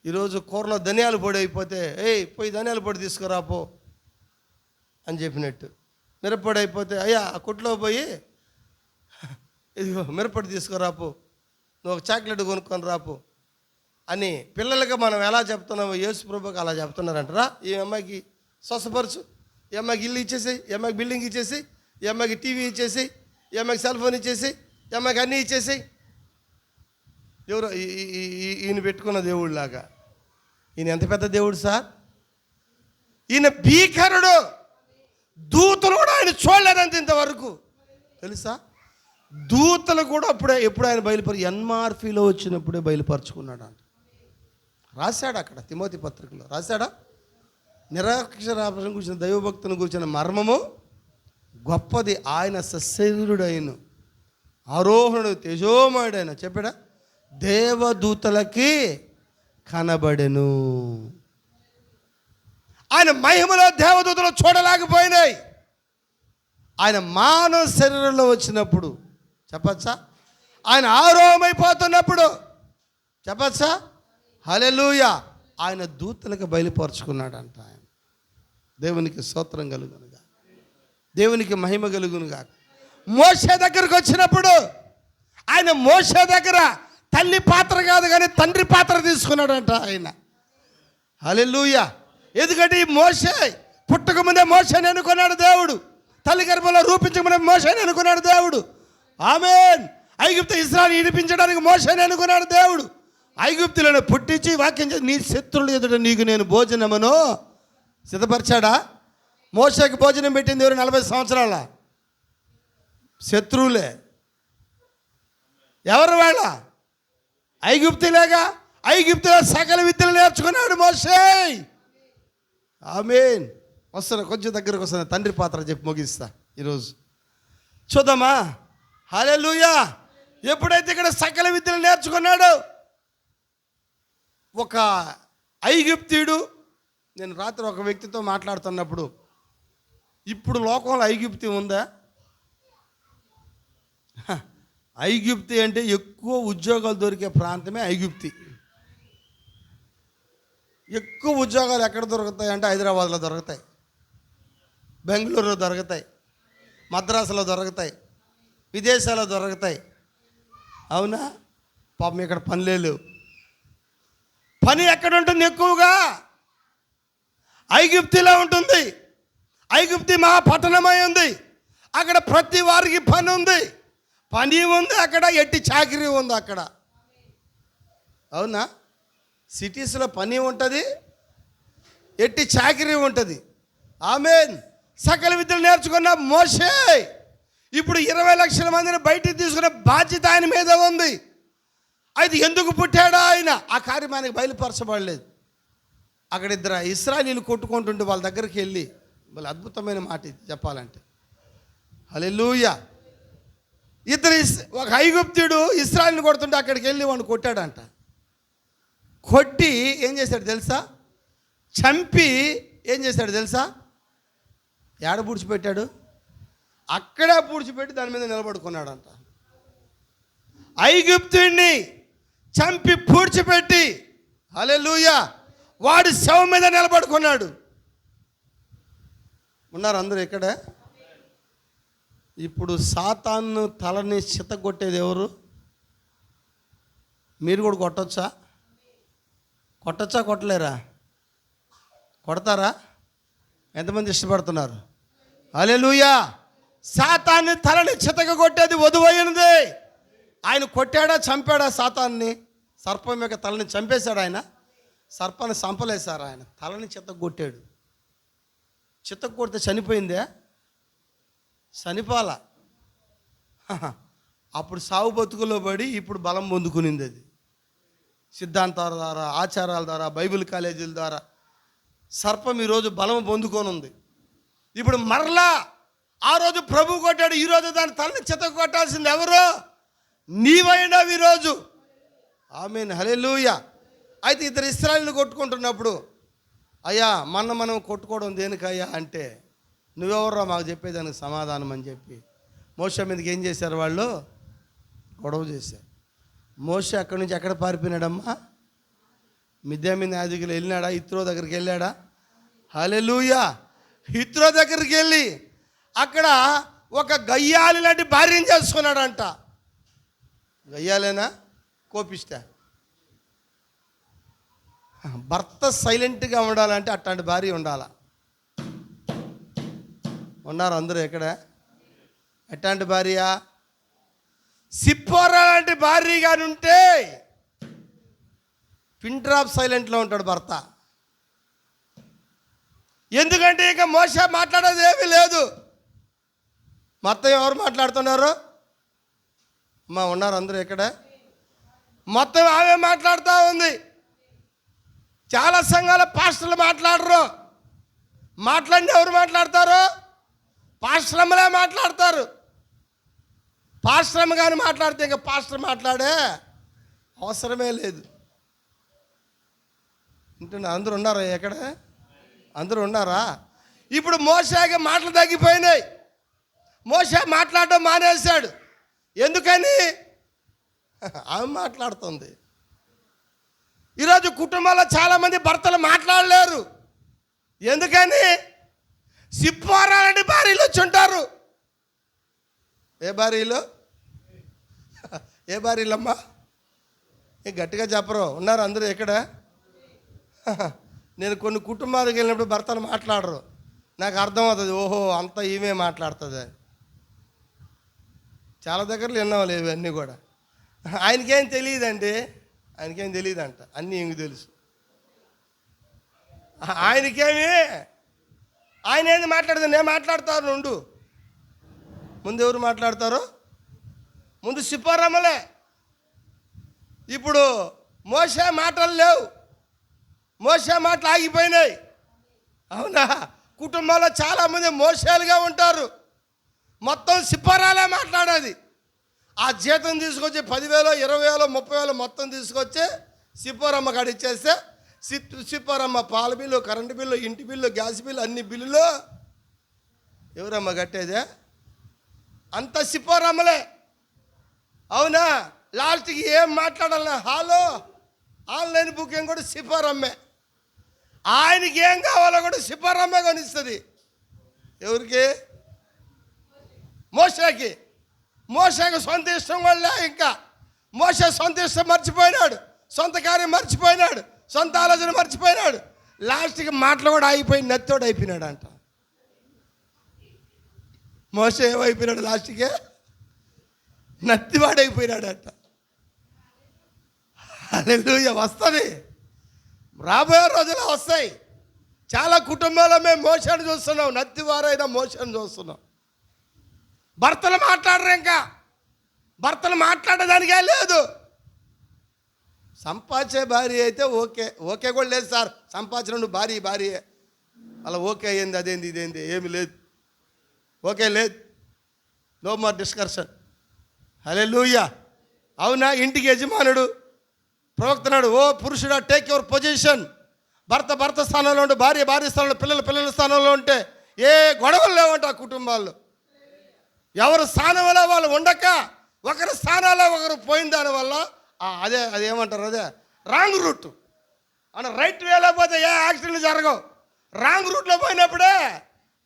B: ఈరోజు కూరలో ధనియాల పొడి అయిపోతే, పోయి ధనియాల పొడి తీసుకురాపో అని చెప్పినట్టు. మిరప్పొడి అయిపోతే, అయ్యా ఆ కొట్లో పోయి ఇదిగో మిరప్పొడి తీసుకురాపో, నువ్వు ఒక చాక్లెట్ కొనుక్కొని రాపో అని పిల్లలకి మనం ఎలా చెప్తున్నామో యేసు ప్రభువుకి అలా చెప్తున్నారంటారా? ఈ అమ్మాయికి స్వస్థపరచు, ఈ అమ్మాయికి ఇల్లు ఇచ్చేసి, ఈ అమ్మాయికి బిల్డింగ్ ఇచ్చేసి, ఈ అమ్మాయికి టీవీ ఇచ్చేసి, ఈ అమ్మాయికి సెల్ ఫోన్ ఇచ్చేసి, ఈ అమ్మాయికి అన్నీ ఇచ్చేసి. ఎవరు ఈయన పెట్టుకున్న దేవుడిలాగా. ఈయన ఎంత పెద్ద దేవుడు సార్. ఈయన భీకరుడు. దూతలు కూడా ఆయన చూడలేదంత ఇంతవరకు. తెలుసా, దూతలు కూడా ఎప్పుడు ఆయన ఎన్మార్ఫీలో వచ్చినప్పుడే బయలుపరుచుకున్నాడు అంట. రాశాడు అక్కడ తిమోతి పత్రికలో, రాశాడా? నిరక్షరాభ్యాసం గురించిన దైవభక్తుని గురించిన మర్మము గొప్పది, ఆయన సశరీరుడైన ఆరోహణుడు తేజోమయుడైన చెప్పాడా, దేవదూతలకి కనబడెను. ఆయన మహిమలో దేవదూతలు చూడలేకపోయినాయి. ఆయన మానవ శరీరంలో వచ్చినప్పుడు చెప్పచ్చా, ఆయన ఆరోహమైపోతున్నప్పుడు చెప్పచ్చా, హల్లెలూయా, ఆయన దూతలకు బయలుపరుచుకున్నాడంట. ఆయన దేవునికి స్తోత్రం కలుగునుగా, దేవునికి మహిమ కలుగునుగా. మోషే దగ్గరకు వచ్చినప్పుడు ఆయన మోషే దగ్గర తల్లి పాత్ర కాదు కానీ తండ్రి పాత్ర తీసుకున్నాడంట ఆయన. హల్లెలూయా. ఎందుకంటే ఈ మోషే పుట్టక ముందే మోషేని అనుకున్నాడు దేవుడు, తల్లి గర్భంలో రూపించకముందే మోషేని అనుకున్నాడు దేవుడు. ఆమేన్. ఐగుప్తు ఇశ్రాయేలును విడిపించడానికి మోషేని అనుకున్నాడు దేవుడు. ఐగుప్తులను పుట్టించి వాక్యం చేసి నీ శత్రువుల ఎదుట నీకు నేను భోజనమును సిద్ధపరిచాడా? మోషేకి భోజనం పెట్టింది ఎవరు? 40 సంవత్సరాల శత్రువులే. ఎవరు వాళ్ళ? ఐగుప్తులేగా. ఐగుప్తులో సకల విద్యలు నేర్చుకున్నాడు మోషే. ఆమేన్. వస్తున్నా, కొంచెం దగ్గరకు వస్తున్నా, తండ్రి పాత్ర చెప్పి ముగిస్తా ఈరోజు. చూద్దామా? హల్లెలూయా. ఎప్పుడైతే ఇక్కడ సకల విద్యలు నేర్చుకున్నాడు, ఒక ఐగుప్తీయుడు, నేను రాత్రి ఒక వ్యక్తితో మాట్లాడుతున్నప్పుడు, ఇప్పుడు లోకంలో ఐగుప్తి ఉందా? ఐగుప్తి అంటే ఎక్కువ ఉద్యోగాలు దొరికే ప్రాంతమే ఐగుప్తి. ఎక్కువ ఉద్యోగాలు ఎక్కడ దొరుకుతాయి అంటే హైదరాబాద్లో దొరుకుతాయి, బెంగళూరులో దొరుకుతాయి, మద్రాసులో దొరుకుతాయి, విదేశాల్లో దొరుకుతాయి. అవునా? పాపం ఇక్కడ పనులే లేవు. పని ఎక్కడ ఉంటుంది ఎక్కువగా? ఐగుప్తిలో ఉంటుంది. ఐగుప్తి మహా పట్టణమై ఉంది. అక్కడ ప్రతి వారికి పని ఉంది, పని ఉంది, అక్కడ ఎట్టి చాకరీ ఉంది అక్కడ. అవునా? సిటీస్లో పని ఉంటుంది, ఎట్టి చాకరీ ఉంటుంది. ఆమేన్. సకల విద్యలు నేర్చుకున్న మోషే ఇప్పుడు 20 లక్షల మందిని బయటికి తీసుకునే బాధ్యత ఆయన మీద ఉంది. అయితే ఎందుకు పుట్టాడా ఆయన? ఆ కార్యం ఆయనకు బయలుపరచబడలేదు. అక్కడ ఇద్దరు ఇశ్రాయేలీయులు కొట్టుకుంటుంటే వాళ్ళ దగ్గరికి వెళ్ళి, వాళ్ళ అద్భుతమైన మాట ఇది చెప్పాలంటే, హల్లెలూయా. ఒక ఐగుప్తుడు ఇశ్రాయేలుని కొడుతుంటే అక్కడికి వెళ్ళి వాడిని కొట్టాడంట. కొట్టి ఏం చేశాడు తెలుసా? చంపి ఏం చేశాడు తెలుసా? ఏడ పూడ్చిపెట్టాడు? అక్కడే పూడ్చిపెట్టి దాని మీద నిలబడుకున్నాడంట. ఐగుప్తుడిని చంపి పూడ్చిపెట్టి, హల్లెలూయా, వాడి శవం మీద నిలబడుకున్నాడు. ఉన్నారు అందరూ ఇక్కడ? ఇప్పుడు సాతాను తలని చితగొట్టేది ఎవరు? మీరు కూడా కొట్టొచ్చా? కొట్టొచ్చా? కొట్టలేరా? కొడతారా? ఎంతమంది ఇష్టపడుతున్నారు? హల్లెలూయా. సాతాన్ని తలని చితగొట్టేది వధువైనది. ఆయన కొట్టాడా, చంపాడా సాతాన్ని? సర్పం యొక్క తలని చంపేశాడు ఆయన. సర్పాన్ని చంపలేశారు, ఆయన తలని చితగొట్టాడు. చితగొడితే చనిపోయిందే? చనిపోలా. అప్పుడు సావు బతుకులో పడి ఇప్పుడు బలం పొందుకునింది. అది సిద్ధాంతాల ద్వారా, ఆచారాల ద్వారా, బైబిల్ కాలేజీల ద్వారా సర్పం ఈరోజు బలం పొందుకొని ఉంది. ఇప్పుడు మరలా ఆ రోజు ప్రభు కొట్టాడు, ఈరోజు దాని తలని చితక కొట్టాల్సింది ఎవరు? నీవైనావు ఈరోజు. ఆమేన్, హల్లెలూయా. అయితే ఇద్దరు ఇశ్రాయేలీయులు కొట్టుకుంటున్నప్పుడు, అయ్యా మనం కొట్టుకోవడం దేనికయ్యా అంటే, నువ్వెవర్రా మాకు చెప్పేదానికి సమాధానం అని చెప్పి మోషే మీదకి ఏం చేశారు వాళ్ళు? గొడవ చేశారు. మోషే అక్కడి నుంచి ఎక్కడ పారిపోయినాడమ్మా? మిద్యామీన్ యాజకులు వెళ్ళినాడా? ఇత్రో దగ్గరికి వెళ్ళాడా? హల్లెలూయా. ఇత్రో దగ్గరికి వెళ్ళి అక్కడ ఒక గయ్యాలి లాంటి భార్యను చేసుకున్నాడంట. గయ్యాలేనా? కోపిష్ట. భర్త సైలెంట్గా ఉండాలంటే అట్లాంటి భార్య ఉండాలా. ఉన్నారు అందరూ ఎక్కడ? ఎట్లాంటి భార్య? సిప్పోరా లాంటి భార్య కానీ ఉంటే పిన్ డ్రాప్ సైలెంట్లో ఉంటాడు భర్త. ఎందుకంటే ఇక మోషే మాట్లాడేది ఏమీ లేదు. మొత్తం ఎవరు మాట్లాడుతున్నారు? అమ్మా ఉన్నారు అందరూ ఎక్కడ? మొత్తం ఆమె మాట్లాడుతూ ఉంది. చాలా సంఘాల పాస్టర్లు మాట్లాడరు. మాట్లాడిన ఎవరు మాట్లాడతారు? పాస్టర్లే మాట్లాడతారు. పాస్టర్మ కానీ మాట్లాడితే ఇంకా పాస్టర్ మాట్లాడే అవసరమే లేదు. వింటున్నా? అందరూ ఉన్నారా ఎక్కడ? అందరూ ఉన్నారా? ఇప్పుడు మోషేకి మాటలు తగ్గిపోయినాయి. మోషే మాట్లాడడం మానేశాడు. ఎందుకని? ఆమె మాట్లాడుతుంది. ఈరోజు కుటుంబాల్లో చాలామంది భర్తలు మాట్లాడలేరు. ఎందుకని? సిప్పోరాలంటే భార్యలు వచ్చి ఉంటారు. ఏ భార్యలు? ఏ భార్యలమ్మా? గట్టిగా చెప్పరు. ఉన్నారు అందరూ ఎక్కడ? నేను కొన్ని కుటుంబాలకు వెళ్ళినప్పుడు భర్తలు మాట్లాడరు. నాకు అర్థమవుతుంది, ఓహో అంతా ఈమె మాట్లాడుతుంది. చాలా దగ్గరలో విన్నాం లేవు అన్నీ కూడా. ఆయనకేం తెలియదండి, ఆయనకేం తెలియదంట, అన్నీ ఇంక తెలుసు. ఆయనకేమి, ఆయన ఏంది మాట్లాడదు, నేను మాట్లాడతాను ఉండు. ముందు ఎవరు మాట్లాడతారు? ముందు సిప్పోరమ్మలే. ఇప్పుడు మోషే మాటలు లేవు, మోషే మాటలు ఆగిపోయినాయి. అవునా? కుటుంబంలో చాలామంది మోషేలుగా ఉంటారు. మొత్తం సిప్పోరాలే మాట్లాడేది. ఆ జీతం తీసుకొచ్చి 10,000, 20,000, 30,000 మొత్తం తీసుకొచ్చి సిప్పోరమ్మ కాడ ఇచ్చేస్తే సిప్పోరమ్మ పాల బిల్లు, కరెంటు బిల్లు, ఇంటి బిల్లు, గ్యాస్ బిల్లు, అన్ని బిల్లులు ఎవరమ్మ కట్టేదే? అంత సిప్పోరమ్మలే. అవునా? లాస్ట్కి ఏం మాట్లాడాలన్నా హాలో ఆన్లైన్ బుకింగ్ కూడా సిప్పోరమ్మే. ఆయనకి ఏం కావాలో కూడా సిప్పోరమ్మే కొనిస్తుంది. ఎవరికి? మోషేకి. మోషేకి సొంత ఇష్టం వల్ల ఇంకా మోషే సొంత ఇష్టం మర్చిపోయినాడు, సొంత కార్యం మర్చిపోయినాడు, సొంత ఆలోచన మర్చిపోయినాడు. లాస్ట్కి మాటలు కూడా అయిపోయి నెత్తోడు అయిపోయినాడు అంట. మోషే ఏమైపోయినాడు లాస్ట్కి? నత్తివాడైపోయినాడు అంట. హల్లెలూయా. వస్తుంది, రాబోయే రోజులు వస్తాయి. చాలా కుటుంబాల్లో మేము మోషాన్ని చూస్తున్నాం, నత్తివారైనా మోషాన్ని చూస్తున్నాం. భర్తలు మాట్లాడరు, ఇంకా భర్తలు మాట్లాడేదానికే లేదు. సంపాదించే భార్య అయితే ఓకే కూడా లేదు సార్. సంపాదించిన నువ్వు భార్యే అలా ఓకే అయ్యింది, అదేంది ఇదేంది ఏమి లేదు, ఓకే లేదు, నో మోర్ డిస్కషన్. హల్లెలూయా. అవునా? ఇంటికి యజమానుడు ప్రవక్తనాడు, ఓ పురుషుడా టేక్ యువర్ పొజిషన్. భర్త స్థానంలో ఉంటే, భార్య స్థానంలో, పిల్లల స్థానంలో ఉంటే ఏ గొడవలు లేవంట ఆ కుటుంబాల్లో. ఎవరు స్థానంలో వాళ్ళు ఉండక ఒకరి స్థానాల్లో ఒకరు పోయిన దానివల్ల అదేమంటారు, అదే రాంగ్ రూట్. అని రైట్ వేలో పోతే ఏ యాక్సిడెంట్లు జరగవు. రాంగ్ రూట్లో పోయినప్పుడే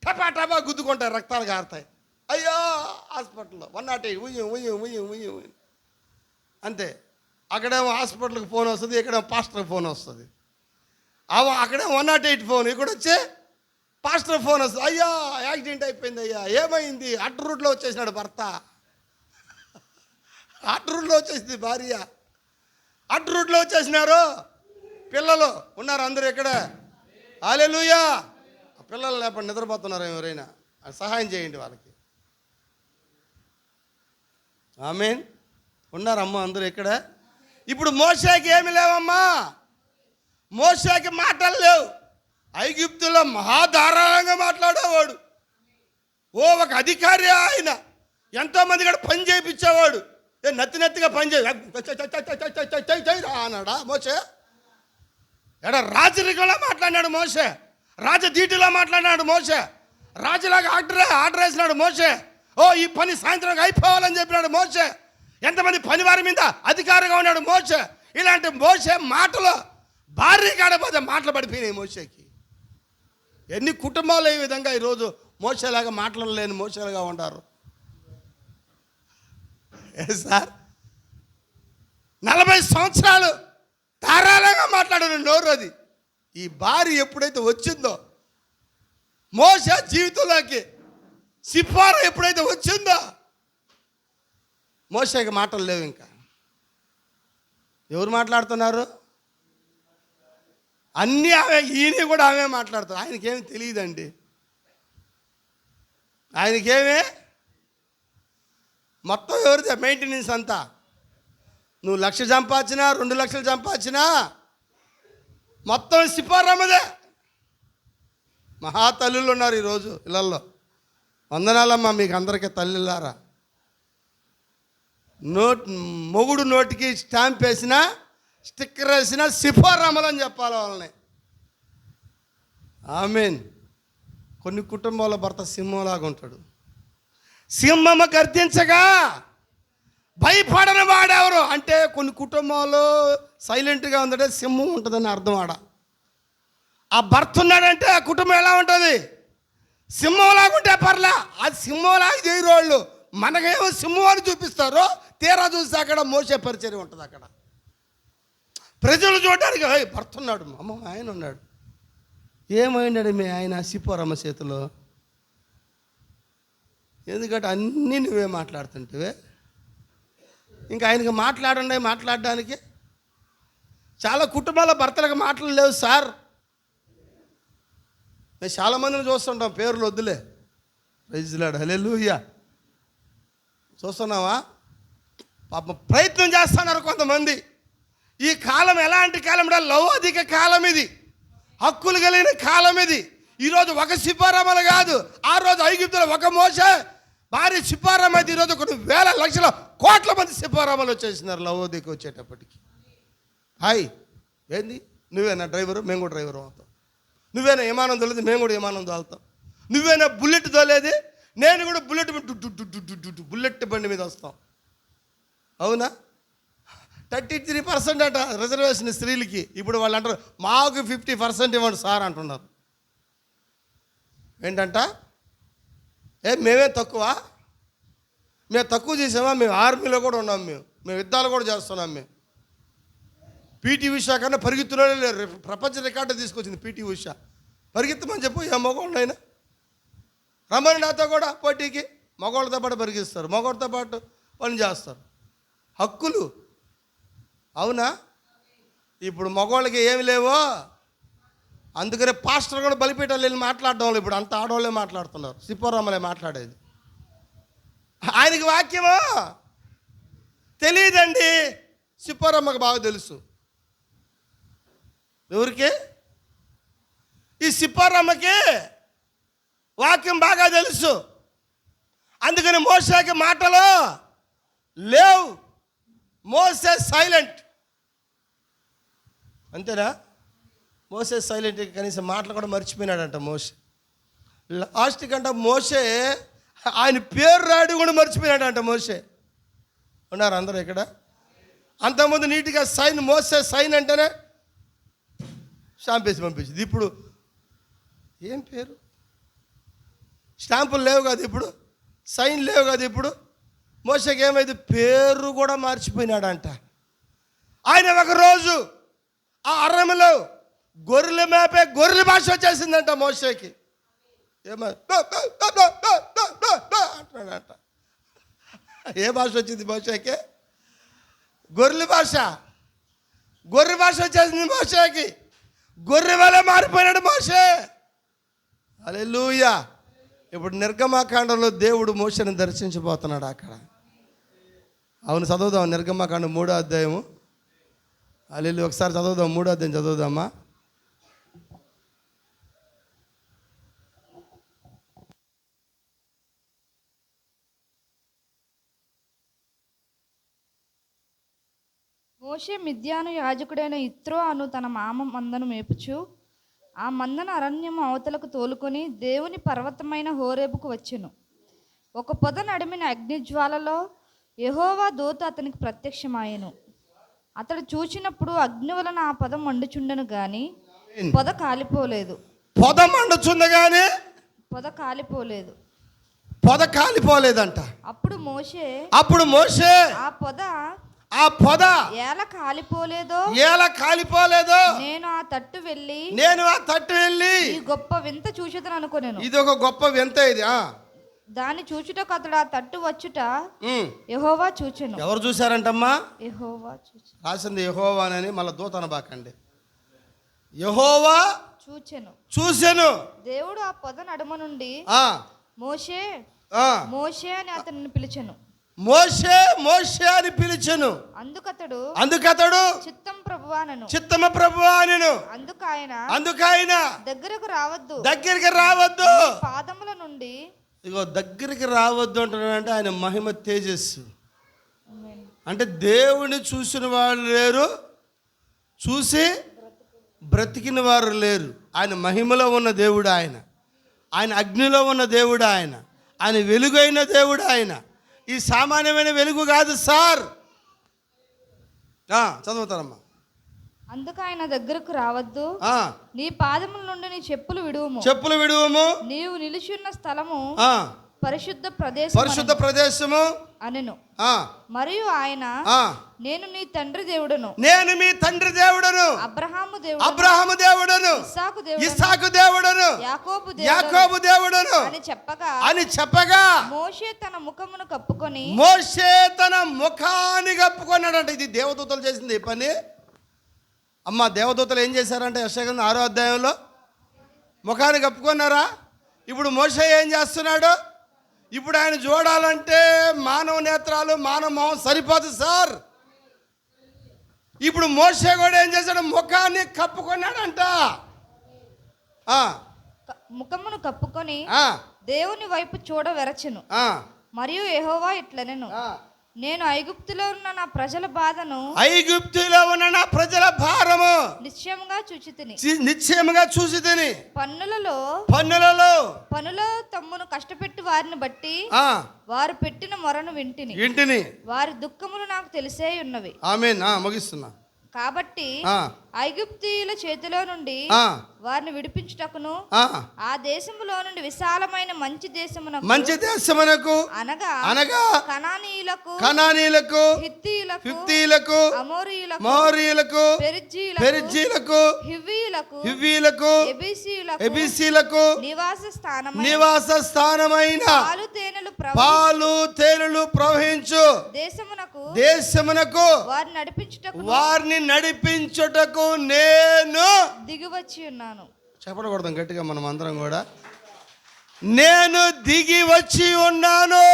B: టపా గుద్దుకుంటాయి, రక్తాలు కారుతాయి. అయ్యో హాస్పిటల్లో 108 ఉయ్యి అంతే. అక్కడేమో హాస్పిటల్కి ఫోన్ వస్తుంది, ఇక్కడేమో పాస్టర్కి ఫోన్ వస్తుంది. అక్కడేమో 108 ఫోన్, ఇక్కడ వచ్చి పాస్టర్ ఫోన్ వస్తుంది. అయ్యా యాక్సిడెంట్ అయిపోయింది, అయ్యా ఏమైంది? అటు రూట్లో వచ్చేసినాడు భర్త, అటు రూట్లో వచ్చేసింది భార్య, అటు రూట్లో వచ్చేసినారు పిల్లలు ఉన్నారు అందరూ ఇక్కడ. హల్లెలూయా. పిల్లలు లేకపోతే నిద్రపోతున్నారు ఎవరైనా, సహాయం చేయండి వాళ్ళకి. ఆమేన్. ఉన్నారమ్మా అందరూ ఇక్కడ. ఇప్పుడు మోషేకి ఏమి లేవమ్మా, మోషేకి మాటలు లేవు. ఐగుప్తులో మహాధారాళంగా మాట్లాడేవాడు, ఒక అధికారి ఆయన. ఎంతోమంది కూడా పని చేయించేవాడు. నత్తిగా పని చేయరా అన్నాడా మోషే? రాజరికంలో మాట్లాడినాడు మోషే, రాజధీటిలో మాట్లాడినాడు మోషే, రాజులాగా ఆర్డర్ వేసినాడు మోషే. ఈ పని సాయంత్రం అయిపోవాలని చెప్పినాడు మోషే. ఎంతమంది పని వారి మీద అధికారిగా ఉన్నాడు మోషే. ఇలాంటి మోషే మాటలు భార్య కాడపోతే మాటలు పడిపోయినాయి మోషేకి. ఎన్ని కుటుంబాలు ఈ విధంగా ఈరోజు మోషేలాగా మాట్లాడలేని మోషేలుగా ఉంటారు. సార్ 40 సంవత్సరాలు ధారాళంగా మాట్లాడిన నోరు అది. ఈ భార్య ఎప్పుడైతే వచ్చిందో మోషే జీవితంలోకి, సిప్పోరా ఎప్పుడైతే వచ్చిందో మోషేకి మాటలు లేవు. ఇంకా ఎవరు మాట్లాడుతున్నారు? అన్నీ ఆమె, ఈయన కూడా ఆమె మాట్లాడుతారు. ఆయనకేమీ తెలియదండి, ఆయనకేమే మొత్తం ఎవరిదే మెయింటెనెన్స్ అంతా. నువ్వు 1,00,000 సంపాదించినా 2 లక్షలు సంపాదించినా మొత్తం సిప్పోరమ్మదే. మహాతల్లులు ఉన్నారు ఈరోజు ఇళ్ళల్లో. వందనాలమ్మా మీకు అందరికీ తల్లిలారా. మొగుడు నోటికి స్టాంప్ వేసినా స్టిక్కర్ వేసినా సిప్పోరమ్మలని చెప్పాలి వాళ్ళని. ఆమేన్. కొన్ని కుటుంబాల భర్త సింహంలాగా ఉంటాడు. సింహము గర్జించగా భయపడని వాడెవరు అంటే, కొన్ని కుటుంబాల్లో సైలెంట్గా ఉందంటే సింహం ఉంటుందని అర్థం. ఆ భర్త ఉన్నాడంటే ఆ కుటుంబం ఎలా ఉంటుంది? సింహంలాగా ఉంటే పర్లే. అది సింహంలాగా చేయరు వాళ్ళు. మనకేమో సింహం అని చూపిస్తారు, తీరా చూస్తే అక్కడ మోసే పరిచర్య ఉంటుంది. అక్కడ ప్రజలు చూడడానికి భర్త ఉన్నాడు, అమ్మ ఆయన ఉన్నాడు, ఏమైనాడు మీ ఆయన? సిప్పోరమ్మ చేతిలో. ఎందుకంటే అన్నీ నువ్వే మాట్లాడుతుంటే ఇంకా ఆయనకి మాట్లాడడానికి. చాలా కుటుంబాల భర్తలకు మాటలు లేవు సార్. మేము చాలామందిని చూస్తుంటాం, పేర్లు వద్దులే. Praise lord. హల్లెలూయా. చూస్తున్నావా? పాపం ప్రయత్నం చేస్తున్నారు కొంతమంది. ఈ కాలం ఎలాంటి కాలం అంటే లౌకిక కాలం ఇది, హక్కులు కలిగిన కాలం ఇది. ఈరోజు ఒక సిప్పోరమ్మలు కాదు, ఆ రోజు ఐగుప్తులో ఒక మోషే భార్య సిప్పోరమ్మ అయితే ఈరోజు కొన్ని వేల లక్షల కోట్ల మంది సిప్పోరమ్మలు వచ్చేసినారు లవోదికి వచ్చేటప్పటికి. హాయ్ ఏంది? నువ్వేనా డ్రైవరు? మేము కూడా డ్రైవరు అవుతాం. నువ్వేనా విమానం తోలేది? మేము కూడా విమానం తోలుతాం. నువ్వేనా బుల్లెట్ తోలేది? నేను కూడా బుల్లెట్ బండి మీద వస్తాం. అవునా? 33% అంట రిజర్వేషన్ స్త్రీలకి. ఇప్పుడు వాళ్ళు అంటారు మాకు 50% ఇవ్వండి సార్ అంటున్నారు. ఏంటంట? మేమే తక్కువ? మేము తక్కువ చేసామా? మేము ఆర్మీలో కూడా ఉన్నాం, మేము యుద్ధాలు కూడా చేస్తున్నాం. మేము పీటీ ఉషా కన్నా పరిగెత్తులోనే లేరు. ప్రపంచ రికార్డు తీసుకొచ్చింది పీటీ ఉషా. పరిగెత్తమని చెప్పు ఏ మగవాళ్ళైనా రమ్మని నాతో కూడా పోటీకి. మగవాళ్ళతో పాటు పరిగెత్తారు, మగవాళ్ళతో పాటు పని చేస్తారు. హక్కులు అవునా? ఇప్పుడు మగవాళ్ళకి ఏమి లేవో, అందుకనే పాస్టర్ కూడా బలిపీఠాలు వెళ్ళి మాట్లాడడం వాళ్ళు ఇప్పుడు అంత ఆడవాళ్ళే మాట్లాడుతున్నారు. సిప్పోరామలే మాట్లాడేది. ఆయనకి వాక్యమో తెలియదండి. సిప్పోరమ్మకి బాగా తెలుసు. ఎవరికి? ఈ సిప్పోరమ్మకి వాక్యం బాగా తెలుసు. అందుకని మోసేకి మాటలు లేవు. మోసే సైలెంట్. అంతేనా? మోసే సైలెంట్. కనీసం మాటలు కూడా మర్చిపోయినాడంట మోసే. లాస్ట్ కంట మోసే ఆయన పేరు రాయడం కూడా మర్చిపోయినాడంట మోసే. ఉన్నారు అందరూ ఇక్కడ? అంతకుముందు నీట్గా సైన్, మోసే సైన్ అంటేనే స్టాంప్ వేసి పంపించింది. ఇప్పుడు ఏం పేరు? స్టాంపులు లేవు కదా ఇప్పుడు, సైన్ లేవు కదా ఇప్పుడు. మోసేకి ఏమైంది? పేరు కూడా మార్చిపోయినాడంట. ఆయన ఒకరోజు ఆ అరణ్యంలో గొర్రెలు మేపే గొర్రెల భాష వచ్చేసిందంట మోసేకి. అంటున్నాడంట. ఏ భాష వచ్చింది మోసేకి? గొర్రెల భాష. గొర్రె భాష వచ్చేసింది మోసేకి. గొర్రె వల్ల మారిపోయినాడు మోసే. హల్లెలూయా. ఇప్పుడు నిర్గమాకాండంలో దేవుడు మోసేని దర్శించబోతున్నాడు అక్కడ. అవును, చదువుదాం నిర్గమాకాండం 3వ అధ్యాయము. హల్లెలూయా. ఒకసారి చదువుదాం, 3వ అధ్యాయం చదువుదామా?
C: మోషే మిద్యాను యాజకుడైన ఇత్రో అను తన మామ మందను మేపుచు ఆ మందను అరణ్యము అవతలకు తోలుకొని దేవుని పర్వతమైన హోరేబుకు వచ్చెను. ఒక పొద నడిమిన అగ్నిజ్వాలలో యెహోవా దూత అతనికి ప్రత్యక్షమాయెను. అతడు చూచినప్పుడు అగ్ని వలన ఆ పొద మండుచుండెను గాని పొద కాలిపోలేదు.
B: పొద మండుచుంది కానీ
C: పొద కాలిపోలేదు.
B: పొద కాలిపోలేదంట.
C: అప్పుడు మోషే
B: ఆ పొద
C: ఎలా కాలిపోలేదో నేను ఆ తట్టు వెళ్ళి ఈ గొప్ప వింత చూచెదను అనుకొనెను.
B: ఇది ఒక గొప్ప వింత ఇది.
C: దాన్ని చూచుటకు అతడు ఆ తట్టు వచ్చుట యెహోవా చూచెను.
B: ఎవరు చూశారంటమ్మా?
C: యెహోవా చూచెను.
B: రాసింది యెహోవా అని, మళ్ళీ దూత అనబాకండి. యెహోవా చూచెను.
C: దేవుడు ఆ పొద నడుమ నుండి మోషే మోషే అని అతనిని పిలిచెను.
B: మోషే అని పిలిచెను. అందుకతడు
C: చిత్తము ప్రభువా అనెను.
B: అందుకాయన దగ్గరికి రావద్దు
C: పాదముల నుండి.
B: ఇగో దగ్గరికి రావద్దు అంటున్నాడంటే ఆయన మహిమ తేజస్సు. అంటే దేవుని చూసిన వాళ్ళు లేరు, చూసి బ్రతికిన వారు లేరు. ఆయన మహిమలో ఉన్న దేవుడు ఆయన అగ్నిలో ఉన్న దేవుడు ఆయన వెలుగైన దేవుడు ఆయన. ఈ సామాన్యమైన వెలుగు కాదు సార్. చదువుతారమ్మా.
C: అందుకు ఆయన దగ్గరకు రావద్దు, నీ పాదముల నుండి నీ చెప్పులు విడువము, నీవు నిలిచి ఉన్న స్థలము పరిశుద్ధ ప్రదేశము అనెను. మరియు ఆయన నేను నీ తండ్రి దేవుడను, అబ్రహాము దేవుడను, ఇస్సాకు దేవుడను, యాకోబు దేవుడను అని చెప్పగా మోషే తన ముఖాన్ని కప్పుకొన్నాడంట. ఇది దేవదూతలు చేసింది ఈ పని. అమ్మ, దేవదూతలు ఏం చేశారంటే యెషయా 6వ అధ్యాయంలో ముఖాన్ని కప్పుకున్నారా? ఇప్పుడు మోషే ఏం చేస్తున్నాడు? ఇప్పుడు ఆయన చూడాలంటే మానవ నేత్రాలు, మానవ మొహం సరిపోదు సార్. ఇప్పుడు మోషే కూడా ఏం చేశాడు? ముఖాన్ని కప్పుకున్నాడంట. ముఖమును కప్పుకొని దేవుని వైపు చూడవెరచెను. మరియు యెహోవా ఇట్లనెను, నేను ఐగుప్తులో ఉన్న నా ప్రజల భారము నిశ్చయముగా చూచితిని. పన్నులలో తమ్మును కష్టపెట్టి వారిని బట్టి వారు పెట్టిన మొరను వింటిని. వారి దుఃఖములు నాకు తెలిసే ఉన్నవి.
B: ఆమేన్. ముగిస్తున్నా.
C: కాబట్టి ఐగుప్తీయుల చేతిలో నుండి
B: ఆ,
C: వారిని విడిపించుటకును
B: ఆ,
C: ఆ దేశములో నుండి విశాలమైన మంచి దేశమునకు
B: మంచి దేశమునకు
C: అనగా
B: అనగా
C: కనానీయులకు
B: కనానీయులకు
C: హిత్తీయులకు
B: ఫిఫ్తీయులకు
C: అమోరీయులకు
B: మోరీయులకు
C: పెరిజ్జీయులకు
B: పెరిజ్జీలకు
C: హివ్వీయులకు
B: హివ్వీలకు
C: ఎబీసీయులకు
B: ఎబిసీలకు
C: నివాస
B: నివాస స్థానమైన
C: పాలు తేనెలు
B: పాలు తేనెలు ప్రవహించు దేశమునకు
C: వారిని నడిపించుటకు
B: వారిని నడిపించుటకు నేను
C: దిగివచ్చి ఉన్నాను.
B: చెప్పకూడదాం గట్టిగా మనం అందరం కూడా, నేను దిగి వచ్చి ఉన్నాను.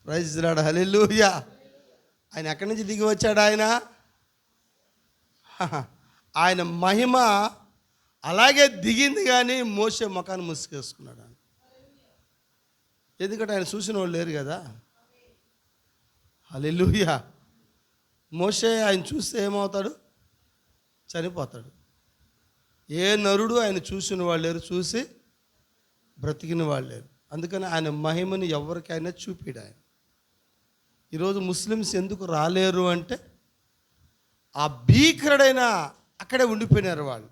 B: ప్రైజ్ ది లార్డ్, హల్లెలూయా. ఆయన ఎక్కడి నుంచి దిగి వచ్చాడు? ఆయన మహిమ అలాగే దిగింది, కానీ మోసే ముఖాన్ని ముసుకేసుకున్నాడు. ఎందుకంటే ఆయన చూసిన వాళ్ళు లేరు కదా. హల్లెలూయా. మోసే ఆయన చూస్తే ఏమవుతాడు? చనిపోతాడు. ఏ నరుడు ఆయన చూసిన వాళ్ళు లేరు, చూసి బ్రతికిన వాళ్ళు లేరు. అందుకని ఆయన మహిమని ఎవరికైనా చూపిడు ఆయన. ఈరోజు ముస్లిమ్స్ ఎందుకు రాలేరు అంటే, ఆ భీకరుడైన అక్కడే ఉండిపోయినారు వాళ్ళు.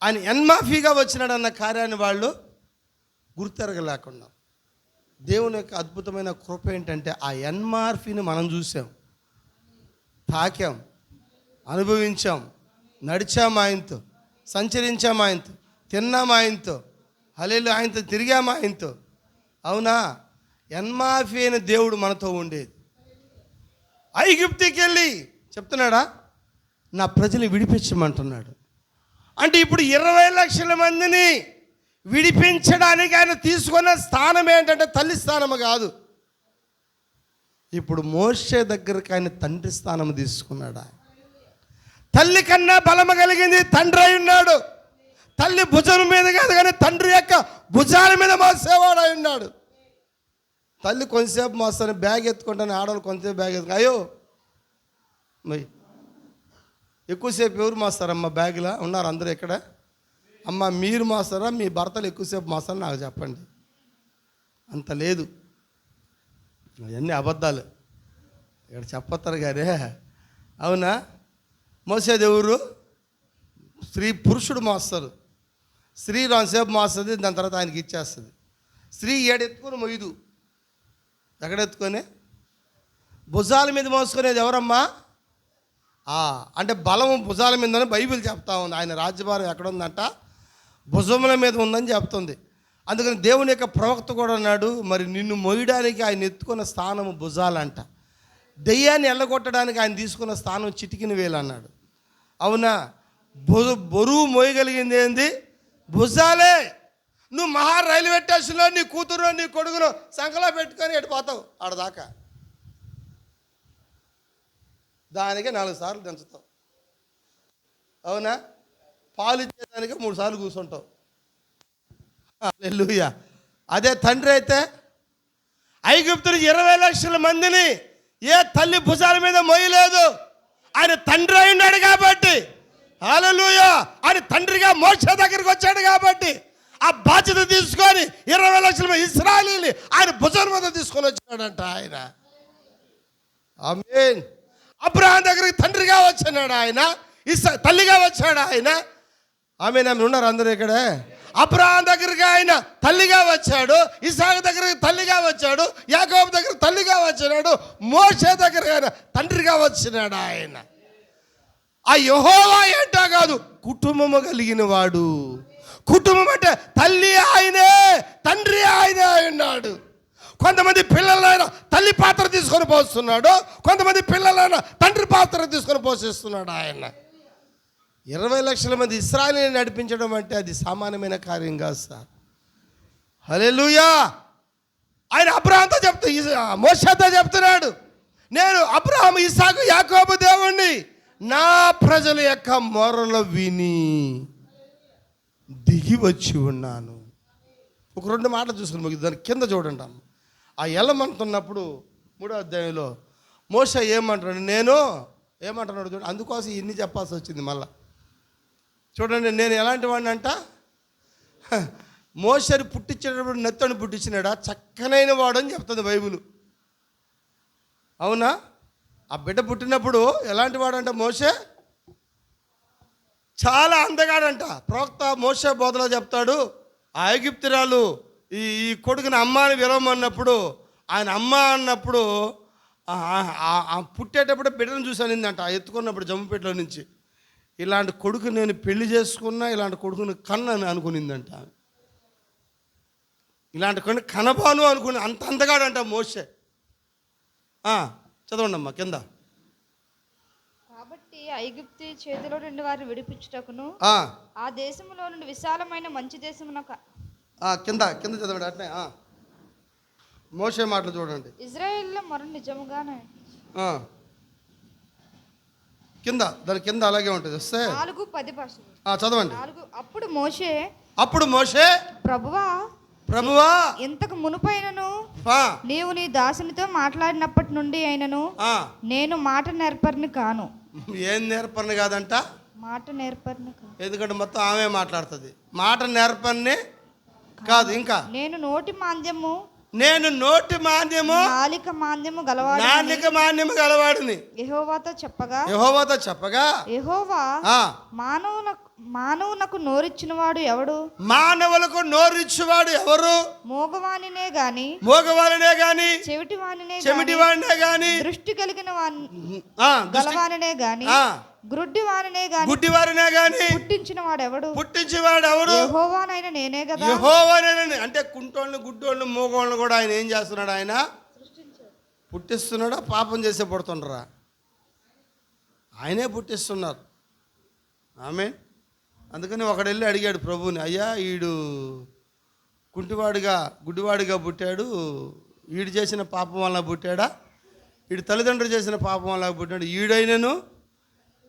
B: ఆయన ఎన్మాఫీగా వచ్చినాడన్న కార్యాన్ని వాళ్ళు గుర్తెరగలేకుండా. దేవుని యొక్క అద్భుతమైన కృప ఏంటంటే, ఆ ఎన్మార్ఫీని మనం చూసాం, తాకాం, అనుభవించాం, నడిచాం ఆయనతో, సంచరించాం ఆయనతో, తిన్నాం ఆయనతో, హల్లెలూయా, ఆయనతో తిరిగాం ఆయనతో. అవునా? ఎన్మాఫీ అయిన దేవుడు మనతో ఉండేది. ఐగుప్తుకి వెళ్ళి చెప్తున్నాడా, నా ప్రజలు విడిపించమంటున్నాడు. అంటే ఇప్పుడు 20 లక్షల మందిని విడిపించడానికి ఆయన తీసుకున్న స్థానం ఏంటంటే తల్లి స్థానము కాదు. ఇప్పుడు మోషే దగ్గరకు ఆయన తండ్రి స్థానం తీసుకున్నాడు. తల్లి కన్నా బలము కలిగింది తండ్రి అయి ఉన్నాడు. తల్లి భుజం మీద కాదు, కానీ తండ్రి యొక్క భుజాల మీద మోసేవాడు అయి ఉన్నాడు. తల్లి కొంతసేపు మోస్తాను, బ్యాగ్ ఎత్తుకుంటాను, ఆడవాళ్ళు కొంతసేపు బ్యాగ్ ఎత్తుకు, అయ్యో మరి ఎక్కువసేపు ఎవరు మోస్తారమ్మా బ్యాగ్లో? ఉన్నారు అందరూ ఇక్కడ? అమ్మ మీరు మోస్తారా, మీ భర్తలు ఎక్కువసేపు మోస్తారని నాకు చెప్పండి. అంత లేదు, అవన్నీ అబద్ధాలు, ఇక్కడ చెప్పతారు కానీ. అవునా? మోసేది ఎవరు? పురుషుడు మోస్తారు. స్త్రీ రెండుసేపు మోస్తుంది, దాని తర్వాత ఆయనకి ఇచ్చేస్తుంది. స్త్రీ ఏడెత్తుకొని మొయ్యదు. ఎక్కడెత్తుకొని? భుజాల మీద మోసుకునేది ఎవరమ్మా? అంటే బలం భుజాల మీదని బైబిల్ చెప్తా ఉంది. ఆయన రాజ్యభారం ఎక్కడుందంట? భుజముల మీద ఉందని చెప్తుంది. అందుకని దేవుని యొక్క ప్రవక్త కూడా అన్నాడు, మరి నిన్ను మొయ్యడానికి ఆయన ఎత్తుకున్న స్థానం భుజాలంట. దెయ్యాన్ని ఎల్లగొట్టడానికి ఆయన తీసుకున్న స్థానం చిటికిన వేలు అన్నాడు. అవునా? బరువు మోయగలిగింది ఏంది? భుజాలే. నువ్వు మహా రైల్వే స్టేషన్లో నీ కూతురు నీ కొడుకును సంకలో పెట్టుకొని ఎడిపోతావు ఆడదాకా, దానికే 4 సార్లు దించుతావు. అవునా? పాలు ఇచ్చేదానికి 3 సార్లు కూర్చుంటావు. హల్లెలూయా. అదే తండ్రి అయితే ఐగుప్తుని 20 లక్షల మందిని ఏ తల్లి భుజాల మీద మోయలేదు. ఆయన తండ్రి అయి ఉన్నాడు కాబట్టి, హల్లెలూయా, ఆయన తండ్రిగా మోషే దగ్గరికి వచ్చాడు కాబట్టి ఆ బాధ్యత తీసుకొని 20 లక్షల మంది ఇశ్రాయేలీని ఆయన భుజాల మీద తీసుకొని వచ్చాడంట ఆయన. ఆమేన్. అబ్రహాం దగ్గరికి తండ్రిగా వచ్చాడు ఆయన, తల్లిగా వచ్చాడు ఆయన. ఆమేన్. ఆమె ఉన్నారు అందరూ ఇక్కడే. అబ్రహాం దగ్గరికి ఆయన తల్లిగా వచ్చాడు, ఇస్సాకు దగ్గరికి తల్లిగా వచ్చాడు, యాకోబు దగ్గర తల్లిగా వచ్చినాడు, మోషే దగ్గర ఆయన తండ్రిగా వచ్చినాడు ఆయన. ఆ యెహోవా ఏంటో కాదు, కుటుంబము కలిగిన వాడు. కుటుంబం అంటే తల్లి ఆయనే, తండ్రి ఆయనే ఉన్నాడు. కొంతమంది పిల్లలైన తల్లి పాత్ర తీసుకొని పోస్తున్నాడు, కొంతమంది పిల్లలైన తండ్రి పాత్ర తీసుకొని పోషిస్తున్నాడు ఆయన. 20 లక్షల మంది ఇశ్రాయేలుని నడిపించడం అంటే అది సామాన్యమైన కార్యం కాదు సార్. హల్లెలూయా. ఆయన అబ్రహాంతో మోషేతో చెప్తున్నాడు, నేను అబ్రహాము, ఇస్సాకు, యాకోబు దేవుణ్ణి, నా ప్రజల యొక్క మొరలు విని దిగి వచ్చి ఉన్నాను. ఒక 2 మాటలు చూసుకుని ముగి దాని కింద చూడండి. ఆ ఎల్లమంటున్నప్పుడు 3వ అధ్యాయంలో మోషే ఏమంటున్నాడు, నేను ఏమంటున్నాడు చూడండి. అందుకోసం ఇన్ని చెప్పాల్సి వచ్చింది మళ్ళా. చూడండి, నేను ఎలాంటి వాడిని అంట, మోషేని పుట్టించేటప్పుడు నెత్తని పుట్టించినాడా, చక్కనైన వాడు అని చెప్తుంది బైబిల్. అవునా? ఆ బిడ్డ పుట్టినప్పుడు ఎలాంటి వాడంట మోషే? చాలా అందగాడంట. ప్రవక్త మోషే బోధలో చెప్తాడు, ఆ ఐగుప్తురాలు ఈ కొడుకుని అమ్మ అని విలవమన్నప్పుడు, ఆయన అమ్మ అన్నప్పుడు పుట్టేటప్పుడు బిడ్డను చూసానిందంట. ఎత్తుకున్నప్పుడు జమ్ముపేటలో నుంచి, ఇలాంటి కొడుకు నేను పెళ్లి చేసుకున్నా, ఇలాంటి కొడుకుని కన్నని అనుకునిందంట. ఇలాంటి కొన్ని కనబాను అనుకుని, అంత అందగాడంట మోషే. చదవండి అమ్మా కింద.
C: కాబట్టి ఐగుప్తు చేతిలో నుండి వారిని విడిపించుటకును ఆ దేశంలో నుండి విశాలమైన మంచి దేశమునకు
B: కింద కింద చదవండి అట్నే. మోషే మాటలు చూడండి.
C: ఇజ్రాయేల్లో మొర నిజముగానే
B: కింద, దాని కింద అలాగే ఉంటుంది. వస్తే
C: 4:10 భాషలు
B: చదవండి.
C: అప్పుడు మోషే ప్రభువా ఇంతకు మునుపైనను నీవు నీ దాసునితో మాట్లాడినప్పటి నుండి అయినను నేను మాట నేర్పరిని కాను.
B: ఏం నేర్పరిని కాదంట?
C: మాట నేర్పరిని కాను.
B: ఎందుకంటే మొత్తం ఆమె మాట్లాడుతుంది. మాట నేర్పరిని కాదు. ఇంకా
C: నేను నోటి మాంద్యము నాలిక మాంద్యము గలవాడిని యెహోవాతో చెప్పగా యెహోవా మానవునకు నోరిచ్చినవాడు ఎవడు?
B: మానవులకు నోరిచ్చువాడు ఎవరు?
C: మోగవానినే గాని
B: చెవిటివానినే గాని
C: దృష్టి కలిగిన గలవానినే గాని
B: గుడ్డివారినే గాని
C: పుట్టించిన వాడు ఎవడు?
B: యెహోవానైన
C: నేనే కదా.
B: యెహోవానైన అంటే కుంటోళ్ళని గుడ్డోళ్ళని మూగోళ్ళని కూడా ఆయన ఏం చేస్తున్నాడు? ఆయన పుట్టిస్తున్నాడా? పాపం చేసే పడుతుండరా? ఆయనే పుట్టిస్తున్నారు. ఆమె అందుకని ఒకడు వెళ్ళి అడిగాడు ప్రభువుని, అయ్యా ఈడు గుడ్డివాడిగా పుట్టాడు, ఈడు చేసిన పాపం వల్ల పుట్టాడా? ఈడు తల్లిదండ్రులు చేసిన పాపం వల్ల పుట్టాడు.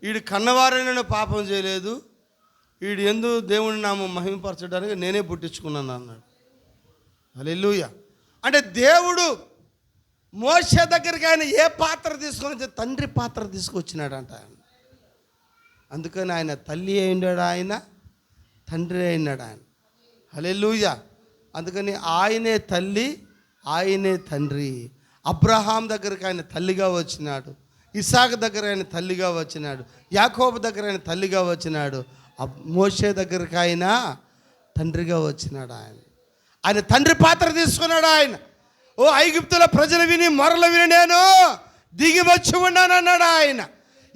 B: ఈడు కన్నవారైనా పాపం చేయలేదు, ఈడు ఎందు దేవుని నామం మహిమపరచడానికి నేనే పుట్టించుకున్నాను అన్నాడు. హల్లెలూయా. అంటే దేవుడు మోషే దగ్గరికి ఆయన ఏ పాత్ర తీసుకొని? తండ్రి పాత్ర తీసుకొచ్చినాడంట. అందుకని ఆయన తల్లి అయినాడు, ఆయన తండ్రి అయినాడు ఆయన. హల్లెలూయా. అందుకని ఆయనే తల్లి, ఆయనే తండ్రి. అబ్రహాం దగ్గరికి ఆయన తల్లిగా వచ్చినాడు, ఇసాకు దగ్గర ఆయన తల్లిగా వచ్చినాడు, యాకోబు దగ్గర ఆయన తల్లిగా వచ్చినాడు, మోషే దగ్గరికి ఆయన తండ్రిగా వచ్చినాడు. ఆయన తండ్రి పాత్ర తీసుకున్నాడు. ఆయన ఐగుప్తుల ప్రజలు విని మొరలు విని నేను దిగి వచ్చి ఉన్నాను అన్నాడు ఆయన.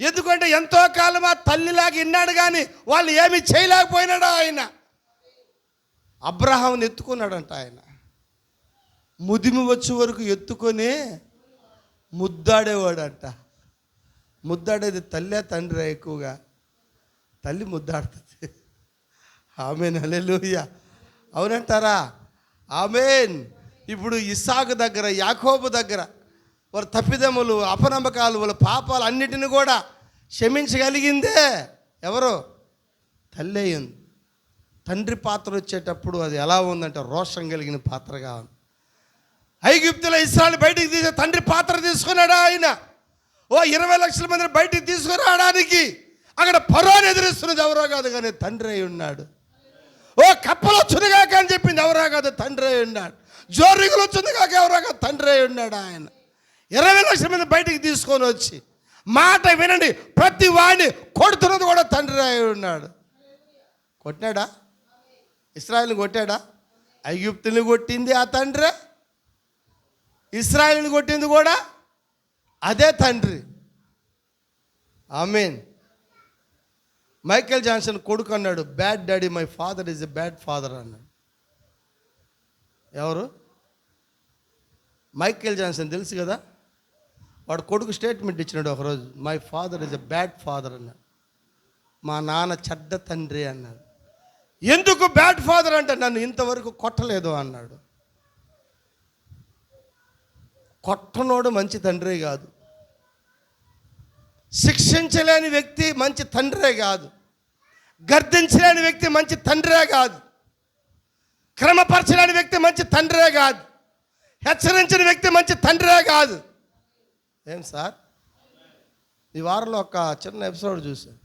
B: ఎందుకంటే ఎంతో కాలం ఆ తల్లిలాగా విన్నాడు కానీ వాళ్ళు ఏమి చేయలేకపోయినాడు. ఆయన అబ్రహాంని ఎత్తుకున్నాడంట. ఆయన ముదిమి వచ్చే వరకు ఎత్తుకొని ముద్దాడేవాడంట. ముద్దాడేది తల్లే తండ్రి? ఎక్కువగా తల్లి ముద్దాడుతుంది. ఆమెన్. హల్లెలూయా. అవునంటారా? ఆమెన్. ఇప్పుడు ఇస్సాకు దగ్గర, యాకోబు దగ్గర వాళ్ళ తప్పిదములు, అపనమ్మకాలు, వాళ్ళ పాపాలు అన్నిటిని కూడా క్షమించగలిగిందే ఎవరు? తల్లి అయింది. తండ్రి పాత్ర వచ్చేటప్పుడు అది ఎలా ఉందంటే రోషం కలిగిన పాత్రగా ఉంది. ఐగుప్తుల ఇశ్రాయేలు బయటికి తీసే తండ్రి పాత్ర తీసుకున్నాడు ఆయన. 20 లక్షల మందిని బయటికి తీసుకురావడానికి అక్కడ ఫరోని ఎదురిస్తున్నది ఎవరో కాదు కానీ తండ్రి అయి ఉన్నాడు. కప్పలు వచ్చునుగాక అని చెప్పింది ఎవరో కాదు, తండ్రి అయి ఉన్నాడు. జోరుగులు వచ్చునుగాక ఎవరో కాదు, తండ్రి అయి ఉన్నాడు ఆయన. 20 లక్షల మంది బయటికి తీసుకొని వచ్చి మాట వినండి ప్రతి వాడిని కొడుతున్నది కూడా తండ్రి అయి ఉన్నాడు. కొట్టినాడా? ఇశ్రాయేలుని కొట్టాడా? ఐగుప్తుని కొట్టింది ఆ తండ్రి, ఇశ్రాయేలుని కొట్టింది కూడా అదే తండ్రి. ఆమేన్. మైకేల్ జాన్సన్ కొడుకు అన్నాడు, bad daddy my father is a bad father అన్నాడు. ఎవరు? మైకేల్ జాన్సన్ తెలుసు కదా. వాడు కొడుకు స్టేట్మెంట్ ఇచ్చినాడు ఒకరోజు, my father is a bad father అన్నాడు. మా నాన్న చెడ్డ తండ్రి అన్నాడు. ఎందుకు బ్యాడ్ ఫాదర్ అంటే నన్ను ఇంతవరకు కొట్టలేదు అన్నాడు. కొట్టనోడు మంచి తండ్రే కాదు, శిక్షించలేని వ్యక్తి మంచి తండ్రే కాదు, గర్దించలేని వ్యక్తి మంచి తండ్రే కాదు, క్రమపరచలేని వ్యక్తి మంచి తండ్రే కాదు, హెచ్చరించిన వ్యక్తి మంచి తండ్రే కాదు. ఏం సార్, ఈ వారంలో ఒక చిన్న ఎపిసోడ్ చూసాను.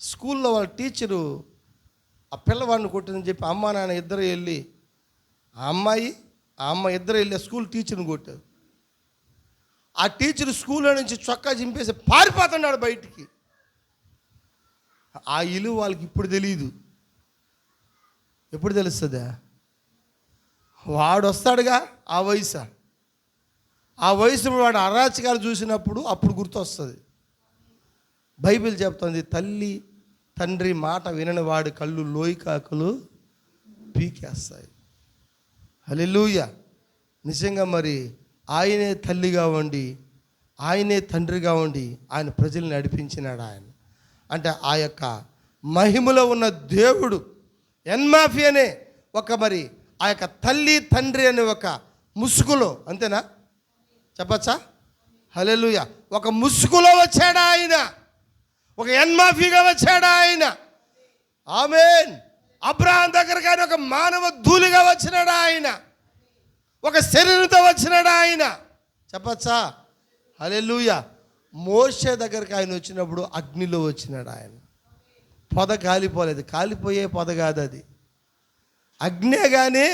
B: స్కూల్లో వాళ్ళ టీచరు ఆ పిల్లవాడిని కొట్టిందని చెప్పి అమ్మ నాన్న ఇద్దరు వెళ్ళి, ఆ అమ్మాయి ఇద్దరు వెళ్ళి స్కూల్ టీచర్ని కొట్టారు. ఆ టీచర్ స్కూల్లో నుంచి చొక్కా చింపేసి పారిపోతున్నాడు బయటికి. ఆ ఇల్లు వాళ్ళకి ఇప్పుడు తెలియదు. ఎప్పుడు తెలుస్తుందా? వాడు వస్తాడుగా ఆ వయసు, ఆ వయసులో వాడు అరాచకాలు చూసినప్పుడు అప్పుడు గుర్తొస్తుంది. బైబిల్ చెప్తుంది, తల్లి తండ్రి మాట వినని వాడి కళ్ళు లోయి కాకులు పీకేస్తాయి. హల్లెలూయా. నిజంగా మరి ఆయనే తల్లిగా ఉండి, ఆయనే తండ్రిగా ఉండి ఆయన ప్రజల్ని నడిపించినాడు. ఆయన అంటే ఆ యొక్క మహిమలో ఉన్న దేవుడు ఎన్మాఫీ అనే ఒక మరి ఆ యొక్క తల్లి తండ్రి అనే ఒక ముసుగులో, అంతేనా చెప్పచ్చా? హల్లెలూయా. ఒక ముసుగులో వచ్చాడు ఆయన, ఒక ఎన్మాఫీగా వచ్చాడు ఆయన. ఆమేన్. అబ్రహాం దగ్గరకు ఆయన ఒక మానవ ధూళిగా వచ్చినాడు ఆయన, ఒక శరీరంతో వచ్చినాడు ఆయన. చెప్పచ్చా? హల్లెలూయా. మోషే దగ్గరికి ఆయన వచ్చినప్పుడు అగ్నిలో వచ్చినాడు ఆయన. పొద కాలిపోలేదు, కాలిపోయే పొద కాదు అది, అగ్నే కానీ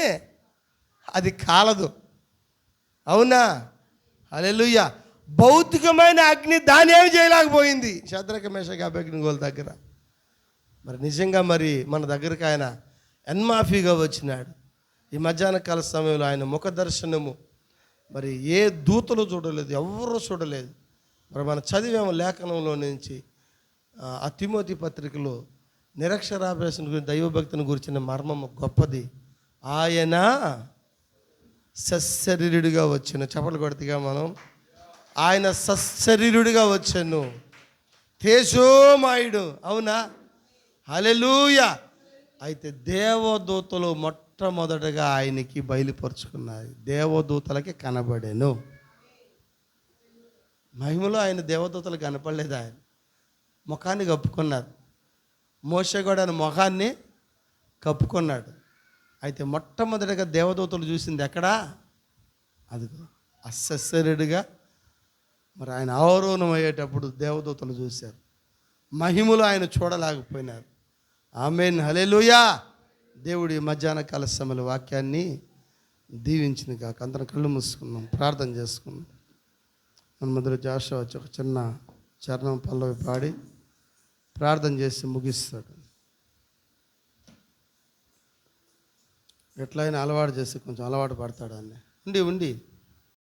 B: అది కాలదు. అవునా? హల్లెలూయా. భౌతికమైన అగ్ని దాని ఏమి చేయలేకపోయింది శద్రక మేషక అబేద్నెగోల దగ్గర. మరి నిజంగా మరి మన దగ్గరికి ఆయన ఎన్మాఫీగా వచ్చినాడు. ఈ మధ్యాహ్న కాల సమయంలో ఆయన ముఖ దర్శనము మరి ఏ దూతలు చూడలేదు, ఎవరు చూడలేదు. మరి మనం చదివాము లేఖనంలో నుంచి ఆ తిమోతి పత్రికలో నిరక్షరాభ్యాసం గురించి, దైవభక్తిని గురించిన మర్మము గొప్పది. ఆయన సశరీరుడిగా వచ్చాను. చప్పట్లు కొడతగా మనం. ఆయన సశరీరుడిగా వచ్చాను, తేజోమయుడు. అవునా? హల్లెలూయా. అయితే దేవదూతలు మొట్టమొదటగా ఆయనకి బయలుపరుచుకున్నాయి, దేవదూతలకి కనబడేను. మహిమలో ఆయన దేవదూతలు కనపడలేదు, ఆయన ముఖాన్ని కప్పుకున్నారు. మోషే కూడా ఆయన ముఖాన్ని కప్పుకున్నాడు. అయితే మొట్టమొదటిగా దేవదూతలు చూసింది ఎక్కడా? అదిగో అసశరీరుడిగా మరి ఆయన ఆరోహణం అయ్యేటప్పుడు దేవదూతలు చూశారు. మహిమలో ఆయన చూడలేకపోయినారు. ఆమేన్. హల్లెలూయా. దేవుడి మధ్యాహ్న కాల సమయంలో వాక్యాన్ని దీవించింది కాక అందరం కళ్ళు మూసుకున్నాం, ప్రార్థన చేసుకున్నాం. మన మధ్యలో జాషువా వచ్చి ఒక చిన్న చరణం పల్లవి పాడి ప్రార్థన చేసి ముగిస్తాడు. ఎట్లయినా అలవాటు చేసి కొంచెం అలవాటు పడతాడు అన్నీ. ఉండి